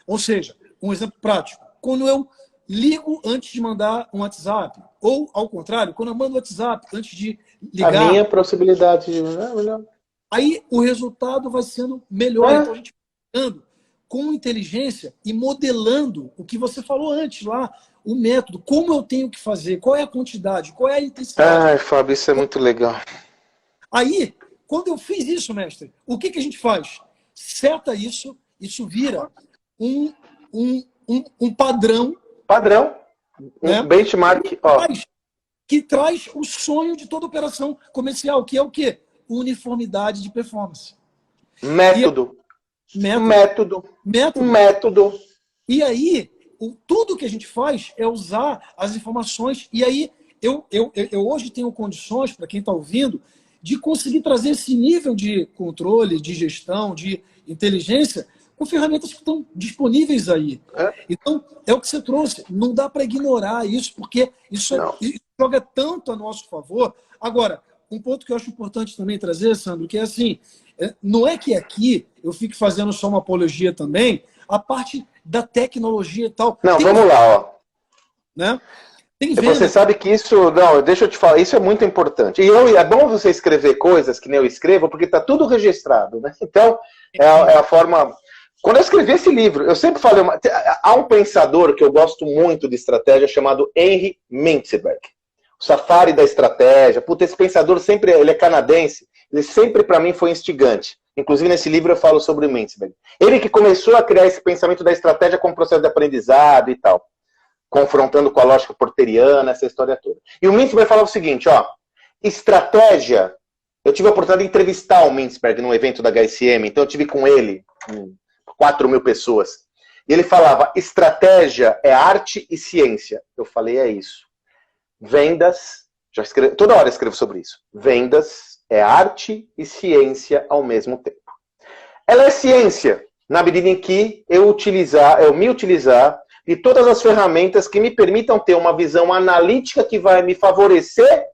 ou seja, um exemplo prático, quando eu ligo antes de mandar um WhatsApp, ou ao contrário, quando eu mando um WhatsApp antes de ligar... A minha possibilidade de... Aí o resultado vai sendo melhor. Então a gente vai andando com inteligência e modelando o que você falou antes lá, o método, como eu tenho que fazer, qual é a quantidade, qual é a intensidade. Ai, Fábio, isso é muito legal. Aí, quando eu fiz isso, mestre, o que a gente faz? Seta isso vira um padrão. Padrão, né? Benchmark. Ó. Que traz o sonho de toda operação comercial, que é o quê? Uniformidade de performance. Método. Método. E aí, tudo que a gente faz é usar as informações. E aí, eu hoje tenho condições, para quem está ouvindo, de conseguir trazer esse nível de controle, de gestão, de inteligência, com ferramentas que estão disponíveis aí. Então, é o que você trouxe. Não dá para ignorar isso, porque isso joga tanto a nosso favor. Agora, um ponto que eu acho importante também trazer, Sandro, que é assim, não é que aqui eu fique fazendo só uma apologia também, a parte da tecnologia e tal. Não, vamos lá, ó. Né? Você sabe que isso, deixa eu te falar, isso é muito importante. E é bom você escrever coisas que nem eu escrevo, porque está tudo registrado, né? Então, é a forma... Quando eu escrevi esse livro, eu sempre falei... Há um pensador que eu gosto muito de estratégia chamado Henry Mintzberg. O safari da estratégia. Puta, esse pensador sempre... Ele é canadense. Ele sempre, para mim, foi instigante. Inclusive, nesse livro eu falo sobre o Mintzberg. Ele que começou a criar esse pensamento da estratégia como processo de aprendizado e tal. Confrontando com a lógica porteriana, essa história toda. E o Mintzberg falava o seguinte, ó. Estratégia... Eu tive a oportunidade de entrevistar o Mintzberg num evento da HSM. Então, eu tive com ele... 4.000 pessoas. E ele falava, estratégia é arte e ciência. Eu falei, é isso. Vendas, toda hora eu escrevo sobre isso. Vendas é arte e ciência ao mesmo tempo. Ela é ciência, na medida em que eu me utilizar de todas as ferramentas que me permitam ter uma visão analítica que vai me favorecer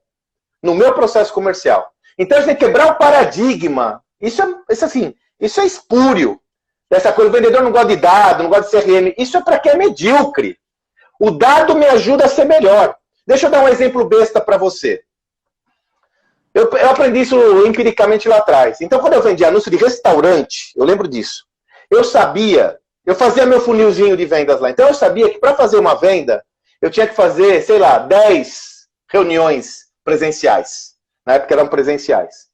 no meu processo comercial. Então, a gente tem que quebrar o paradigma. Isso é espúrio. Dessa coisa, o vendedor não gosta de dado, não gosta de CRM. Isso é para quem é medíocre. O dado me ajuda a ser melhor. Deixa eu dar um exemplo besta para você. Eu aprendi isso empiricamente lá atrás. Então, quando eu vendia anúncio de restaurante, eu lembro disso. Eu fazia meu funilzinho de vendas lá. Então, eu sabia que para fazer uma venda, eu tinha que fazer, 10 reuniões presenciais. Na época eram presenciais.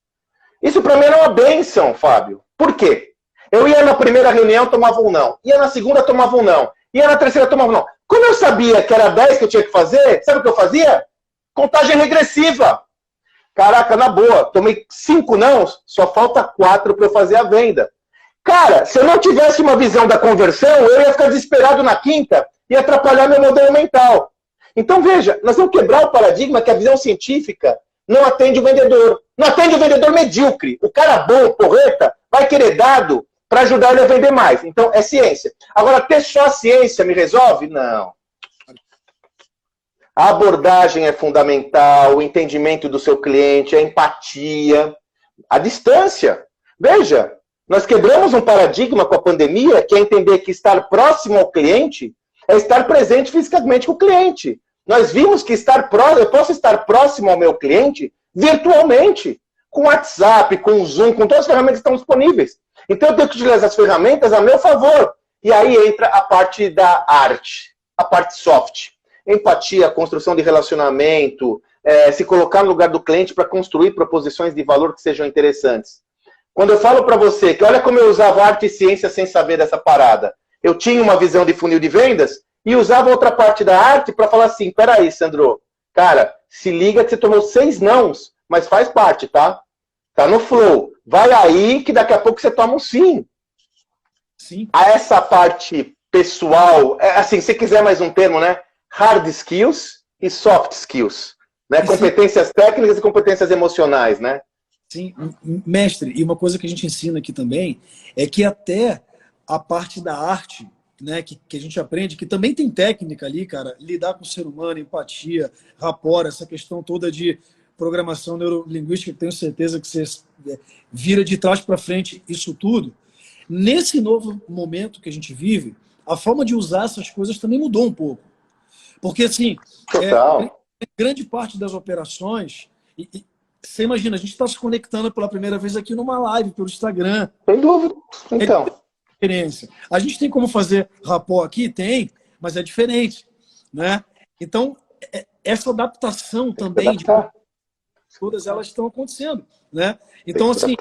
Isso para mim era uma bênção, Fábio. Por quê? Eu ia na primeira reunião, tomava um não. Ia na segunda, tomava um não. Ia na terceira, tomava um não. Como eu sabia que era 10 que eu tinha que fazer, sabe o que eu fazia? Contagem regressiva. Caraca, na boa, tomei 5 não, só falta 4 para eu fazer a venda. Cara, se eu não tivesse uma visão da conversão, eu ia ficar desesperado na quinta e atrapalhar meu modelo mental. Então, veja, nós vamos quebrar o paradigma que a visão científica não atende o vendedor. Não atende o vendedor medíocre. O cara bom, porreta, vai querer dado para ajudar ele a vender mais. Então, é ciência. Agora, ter só a ciência me resolve? Não. A abordagem é fundamental, o entendimento do seu cliente, a empatia, a distância. Veja, nós quebramos um paradigma com a pandemia, que é entender que estar próximo ao cliente é estar presente fisicamente com o cliente. Nós vimos que eu posso estar próximo ao meu cliente virtualmente, com WhatsApp, com Zoom, com todas as ferramentas que estão disponíveis. Então eu tenho que utilizar as ferramentas a meu favor. E aí entra a parte da arte, a parte soft. Empatia, construção de relacionamento, se colocar no lugar do cliente para construir proposições de valor que sejam interessantes. Quando eu falo para você que olha como eu usava arte e ciência sem saber dessa parada, eu tinha uma visão de funil de vendas e usava outra parte da arte para falar assim, peraí, Sandro, cara, se liga que você tomou 6 nãos, mas faz parte, tá? Tá no flow. Vai aí que daqui a pouco você toma um sim. Sim. A essa parte pessoal, assim, se quiser mais um termo, né? Hard skills e soft skills. Né? Competências técnicas e competências emocionais, né? Sim, mestre, e uma coisa que a gente ensina aqui também é que até a parte da arte, né, que a gente aprende, que também tem técnica ali, cara, lidar com o ser humano, empatia, rapport, essa questão toda de programação neurolinguística, que tenho certeza que você vira de trás para frente isso tudo. Nesse novo momento que a gente vive, a forma de usar essas coisas também mudou um pouco. Porque, assim, grande parte das operações... Você imagina, a gente está se conectando pela primeira vez aqui numa live pelo Instagram. Sem dúvida. Então. Diferença. A gente tem como fazer rapport aqui? Tem, mas é diferente. Né? Então, essa adaptação também, de todas elas estão acontecendo. Né? Então, assim,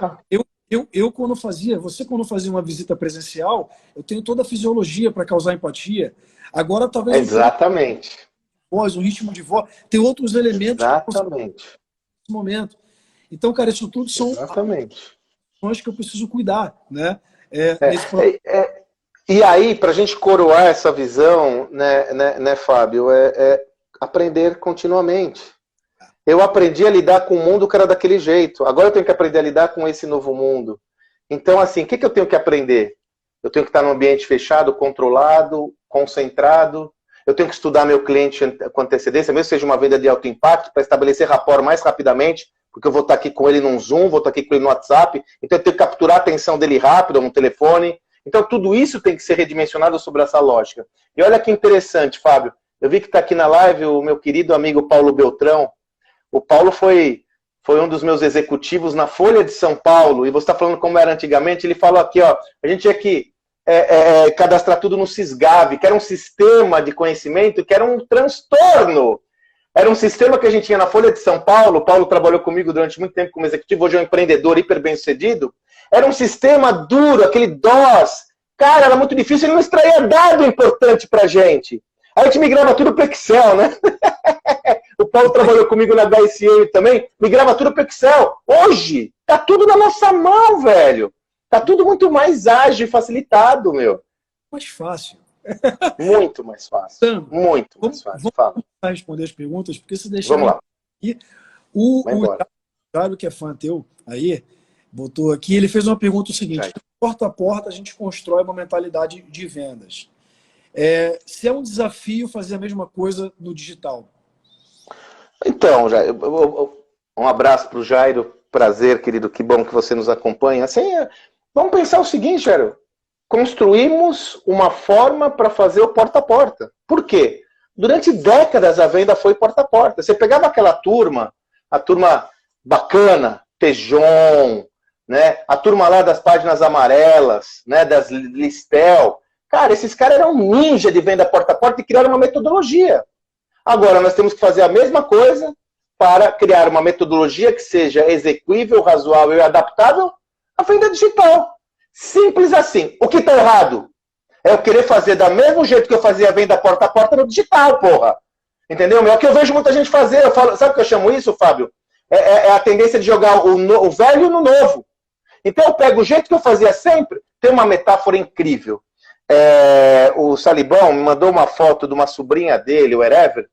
eu quando fazia, você quando fazia uma visita presencial, eu tenho toda a fisiologia para causar empatia. Agora, talvez... Exatamente. O ritmo de voz, tem outros elementos... Exatamente. Momento. Então, cara, isso tudo são ações que eu preciso cuidar, né? E aí, para a gente coroar essa visão, né, Fábio, aprender continuamente. Eu aprendi a lidar com o mundo que era daquele jeito. Agora eu tenho que aprender a lidar com esse novo mundo. Então, assim, o que eu tenho que aprender? Eu tenho que estar num ambiente fechado, controlado, concentrado. Eu tenho que estudar meu cliente com antecedência, mesmo que seja uma venda de alto impacto, para estabelecer rapport mais rapidamente, porque eu vou estar aqui com ele num Zoom, vou estar aqui com ele no WhatsApp, então eu tenho que capturar a atenção dele rápido, no telefone. Então tudo isso tem que ser redimensionado sobre essa lógica. E olha que interessante, Fábio, eu vi que está aqui na live o meu querido amigo Paulo Beltrão. O Paulo foi um dos meus executivos na Folha de São Paulo, e você está falando como era antigamente, ele falou aqui, ó, a gente tinha que cadastrar tudo no SysGav, que era um sistema de conhecimento, que era um transtorno. Era um sistema que a gente tinha na Folha de São Paulo. O Paulo trabalhou comigo durante muito tempo como executivo, hoje é um empreendedor hiper bem-sucedido. Era um sistema duro, aquele DOS. Cara, era muito difícil, ele não extraía dado importante pra gente. Aí a gente migrava tudo para Excel, né? O Paulo trabalhou comigo na HSM também, migrava tudo para Excel. Hoje, tá tudo na nossa mão, velho. Tá tudo muito mais ágil e facilitado, meu. Mais fácil. Muito mais fácil. Sam, muito mais fácil. Vamos responder as perguntas, porque se deixar... Vamos lá. Aqui, o Jário, que é fã teu, aí, botou aqui, ele fez uma pergunta o seguinte, porta a porta a gente constrói uma mentalidade de vendas. Se é um desafio fazer a mesma coisa no digital? Então, Jairo, um abraço para o Jairo, prazer, querido, que bom que você nos acompanha. Assim, vamos pensar o seguinte, Jairo, construímos uma forma para fazer o porta a porta. Por quê? Durante décadas a venda foi porta a porta. Você pegava aquela turma, a turma bacana, Tejon, né? A turma lá das páginas amarelas, né? Das Listel. Cara, esses caras eram ninja de venda porta a porta e criaram uma metodologia. Agora nós temos que fazer a mesma coisa para criar uma metodologia que seja execuível, razoável e adaptável à venda digital. Simples assim. O que está errado? É eu querer fazer do mesmo jeito que eu fazia a venda porta a porta no digital, porra. Entendeu? É o que eu vejo muita gente fazer. Eu falo, sabe o que eu chamo isso, Fábio? É a tendência de jogar o velho no novo. Então eu pego o jeito que eu fazia sempre. Tem uma metáfora incrível. O Salibão me mandou uma foto de uma sobrinha dele, o Erever,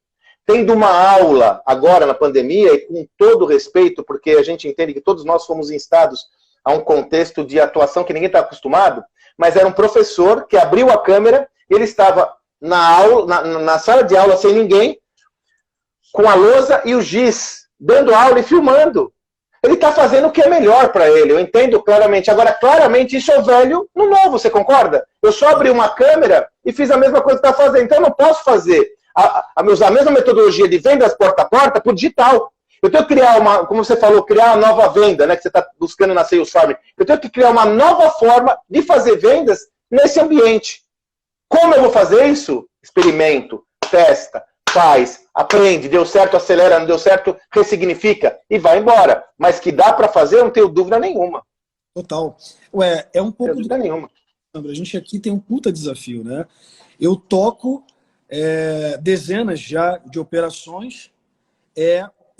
tendo uma aula agora na pandemia, e com todo respeito, porque a gente entende que todos nós fomos instados a um contexto de atuação que ninguém está acostumado, mas era um professor que abriu a câmera, ele estava na aula, na sala de aula sem ninguém, com a lousa e o giz, dando aula e filmando. Ele está fazendo o que é melhor para ele, eu entendo claramente. Agora, claramente, isso é o velho no novo, você concorda? Eu só abri uma câmera e fiz a mesma coisa que está fazendo. Então, eu não posso fazer usar a mesma metodologia de vendas porta a porta para o digital. Eu tenho que criar uma, como você falou, criar uma nova venda, né, que você está buscando na Salesforce. Eu tenho que criar uma nova forma de fazer vendas nesse ambiente. Como eu vou fazer isso? Experimento, testa, faz, aprende, deu certo, acelera, não deu certo, ressignifica e vai embora. Mas que dá para fazer, eu não tenho dúvida nenhuma. Total. Ué, é um pouco... dúvida nenhuma. A gente aqui tem um puta desafio, né? Eu toco dezenas já de operações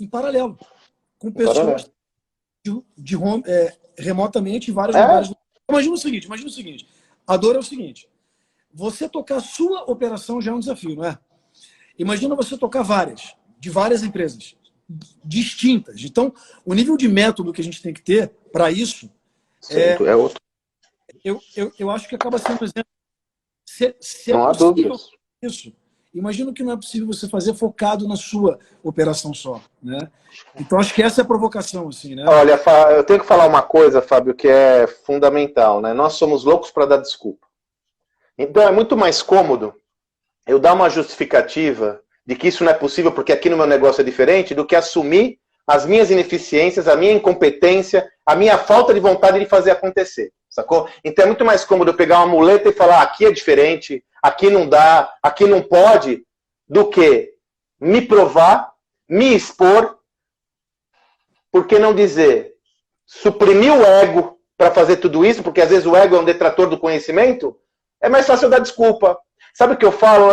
em paralelo, com pessoas remotamente em vários lugares. Imagina o seguinte, a dor é o seguinte, você tocar a sua operação já é um desafio, não é? Imagina você tocar várias, de várias empresas distintas. Então, o nível de método que a gente tem que ter para isso é outro. Eu acho que acaba sendo um exemplo. Se não há dúvidas. Isso. Imagino que não é possível você fazer focado na sua operação só, né? Então, acho que essa é a provocação, assim, né? Olha, eu tenho que falar uma coisa, Fábio, que é fundamental, né? Nós somos loucos para dar desculpa. Então, é muito mais cômodo eu dar uma justificativa de que isso não é possível porque aqui no meu negócio é diferente, do que assumir as minhas ineficiências, a minha incompetência, a minha falta de vontade de fazer acontecer, sacou? Então é muito mais cômodo eu pegar uma muleta e falar aqui é diferente, aqui não dá, aqui não pode, do que me provar, me expor, por que não dizer, suprimir o ego para fazer tudo isso, porque às vezes o ego é um detrator do conhecimento, é mais fácil eu dar desculpa. Sabe o que eu falo?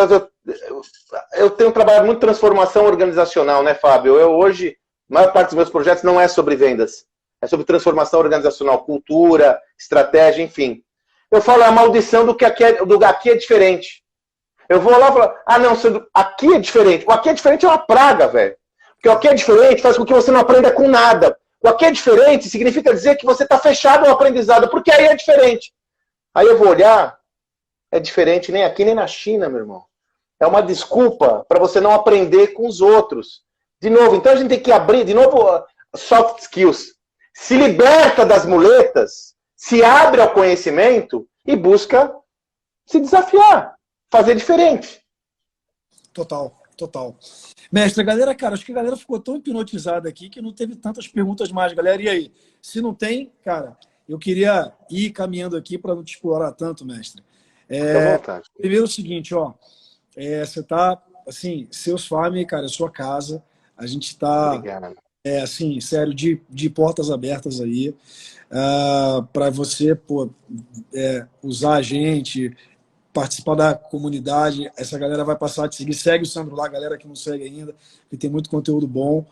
Eu tenho trabalhado muito transformação organizacional, né, Fábio? Eu hoje, a maior parte dos meus projetos não é sobre vendas. É sobre transformação organizacional, cultura, estratégia, enfim. Eu falo a maldição do aqui é diferente. Eu vou lá e falo, não, aqui é diferente. O aqui é diferente é uma praga, velho. Porque o aqui é diferente faz com que você não aprenda com nada. O aqui é diferente significa dizer que você está fechado ao aprendizado, porque aí é diferente. Aí eu vou olhar, é diferente nem aqui nem na China, meu irmão. É uma desculpa para você não aprender com os outros. De novo, então a gente tem que abrir, de novo, soft skills. Se liberta das muletas, se abre ao conhecimento e busca se desafiar, fazer diferente. Total. Mestre, galera, cara, acho que a galera ficou tão hipnotizada aqui que não teve tantas perguntas mais, galera. E aí? Se não tem, cara, eu queria ir caminhando aqui para não te explorar tanto, mestre. Primeiro o seguinte, ó, você tá, assim, Salesforce, cara, é sua casa, a gente tá, assim, sério, de portas abertas aí, para você, usar a gente, participar da comunidade, essa galera vai passar a te seguir, segue o Sandro lá, galera que não segue ainda, que tem muito conteúdo bom,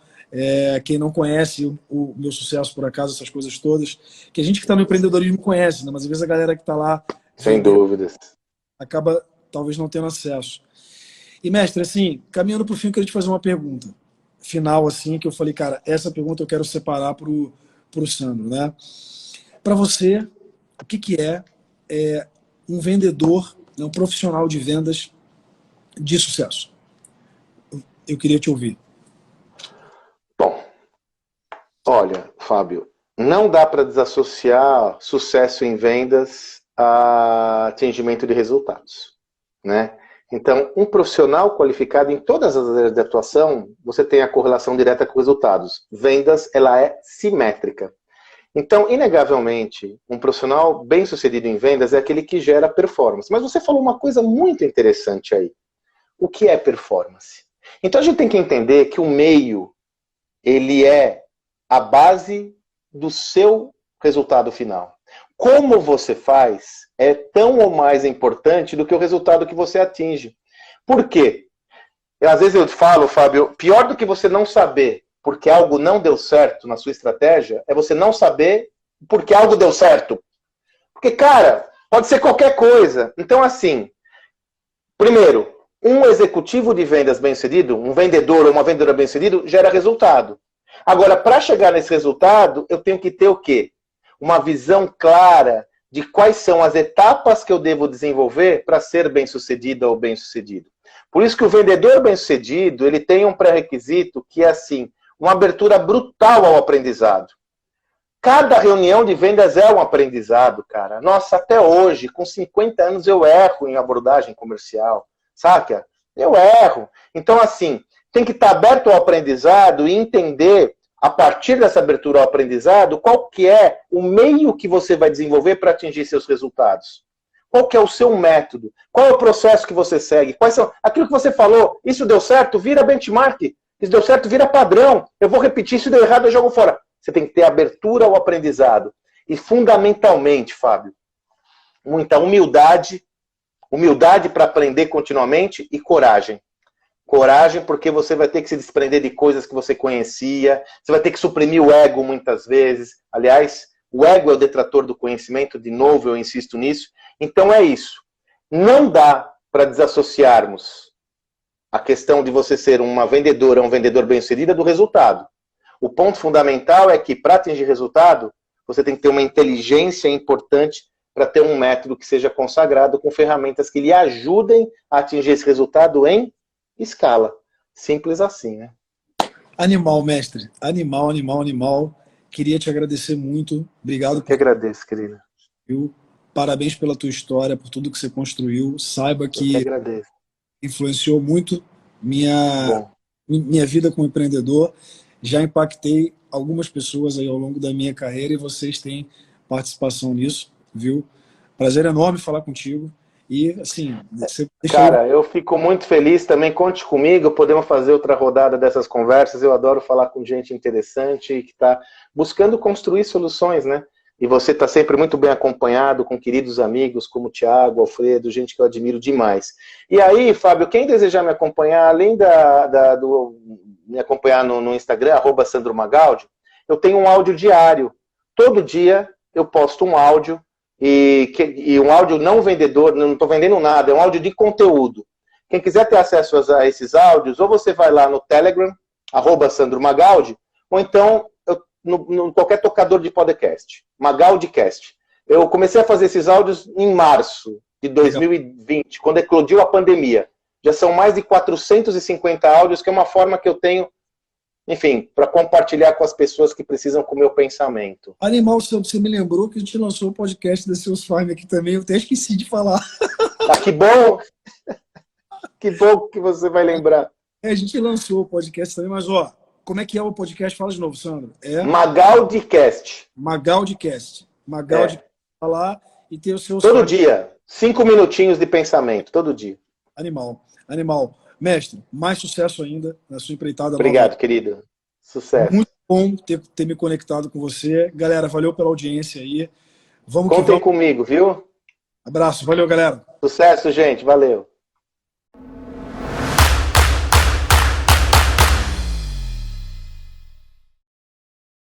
quem não conhece o meu sucesso, por acaso, essas coisas todas, que a gente que está no empreendedorismo conhece, né? Mas às vezes a galera que está lá sem dúvidas acaba talvez não tendo acesso. E mestre, assim, caminhando para o fim, eu queria te fazer uma pergunta final, assim, que eu falei, cara, essa pergunta eu quero separar para o Sandro, né? Para você, o que é um vendedor, um profissional de vendas de sucesso? Eu queria te ouvir. Bom, olha, Fábio, não dá para desassociar sucesso em vendas a atingimento de resultados, né? Então, um profissional qualificado em todas as áreas de atuação, você tem a correlação direta com resultados. Vendas, ela é simétrica. Então, inegavelmente, um profissional bem-sucedido em vendas é aquele que gera performance. Mas você falou uma coisa muito interessante aí. O que é performance? Então, a gente tem que entender que o meio, ele é a base do seu resultado final. Como você faz é tão ou mais importante do que o resultado que você atinge. Por quê? Às vezes eu falo, Fábio, pior do que você não saber porque algo não deu certo na sua estratégia é você não saber porque algo deu certo. Porque, cara, pode ser qualquer coisa. Então, assim, primeiro, um executivo de vendas bem-sucedido, um vendedor ou uma vendedora bem-sucedido, gera resultado. Agora, para chegar nesse resultado, eu tenho que ter o quê? uma visão clara de quais são as etapas que eu devo desenvolver para ser bem-sucedido ou bem-sucedido. Por isso que o vendedor bem-sucedido, ele tem um pré-requisito que é assim, uma abertura brutal ao aprendizado. Cada reunião de vendas é um aprendizado, cara. Nossa, até hoje, com 50 anos, eu erro em abordagem comercial, saca? Eu erro. Então, assim, tem que estar aberto ao aprendizado e entender, a partir dessa abertura ao aprendizado, qual que é o meio que você vai desenvolver para atingir seus resultados. Qual que é o seu método? Qual é o processo que você segue? Quais são... Aquilo que você falou, isso deu certo, vira benchmark. Isso deu certo, vira padrão. Eu vou repetir, isso deu errado, eu jogo fora. Você tem que ter abertura ao aprendizado. E, fundamentalmente, Fábio, muita humildade, humildade para aprender continuamente e coragem. Coragem porque você vai ter que se desprender de coisas que você conhecia, você vai ter que suprimir o ego muitas vezes. Aliás, o ego é o detrator do conhecimento, de novo eu insisto nisso. Então é isso. Não dá para desassociarmos a questão de você ser uma vendedora, um vendedor bem-sucedido do resultado. O ponto fundamental é que, para atingir resultado, você tem que ter uma inteligência importante para ter um método que seja consagrado com ferramentas que lhe ajudem a atingir esse resultado em escala. Simples assim, né? Animal, mestre. Animal, animal, animal. Queria te agradecer muito. Obrigado. Eu que agradeço, querida. Parabéns pela tua história, por tudo que você construiu. Saiba que agradeço. Influenciou muito minha vida como empreendedor. Já impactei algumas pessoas aí ao longo da minha carreira e vocês têm participação nisso, viu? Prazer enorme falar contigo. E, assim, você Cara, eu fico muito feliz também. Conte comigo, podemos fazer outra rodada dessas conversas. Eu adoro falar com gente interessante que está buscando construir soluções, né? E você está sempre muito bem acompanhado com queridos amigos como o Thiago, Alfredo, gente que eu admiro demais. E aí, Fábio, quem desejar me acompanhar, além me acompanhar no Instagram, @SandroMagaldi, eu tenho um áudio diário. Todo dia eu posto um áudio, e um áudio não vendedor, não estou vendendo nada, é um áudio de conteúdo. Quem quiser ter acesso a esses áudios, ou você vai lá no Telegram, @SandroMagaldi, ou então no qualquer tocador de podcast, MagaldiCast. Eu comecei a fazer esses áudios em março de 2020, quando eclodiu a pandemia. Já são mais de 450 áudios, que é uma forma que eu tenho, enfim, para compartilhar com as pessoas que precisam com o meu pensamento. Animal, você me lembrou que a gente lançou o podcast da Seus Farm aqui também, eu até esqueci de falar. Ah, que bom! Que bom que você vai lembrar. A gente lançou o podcast também, mas ó, como é que é o podcast? Fala de novo, Sandro. É MagaldiCast. MagaldiCast. Magaldi lá e tem o seu... Todo dia. 5 minutinhos de pensamento, todo dia. Animal. Animal. Mestre, mais sucesso ainda na sua empreitada. Obrigado, querido. Sucesso. Muito bom ter me conectado com você. Galera, valeu pela audiência aí. Vamos Contem comigo, viu? Abraço. Valeu, galera. Sucesso, gente. Valeu.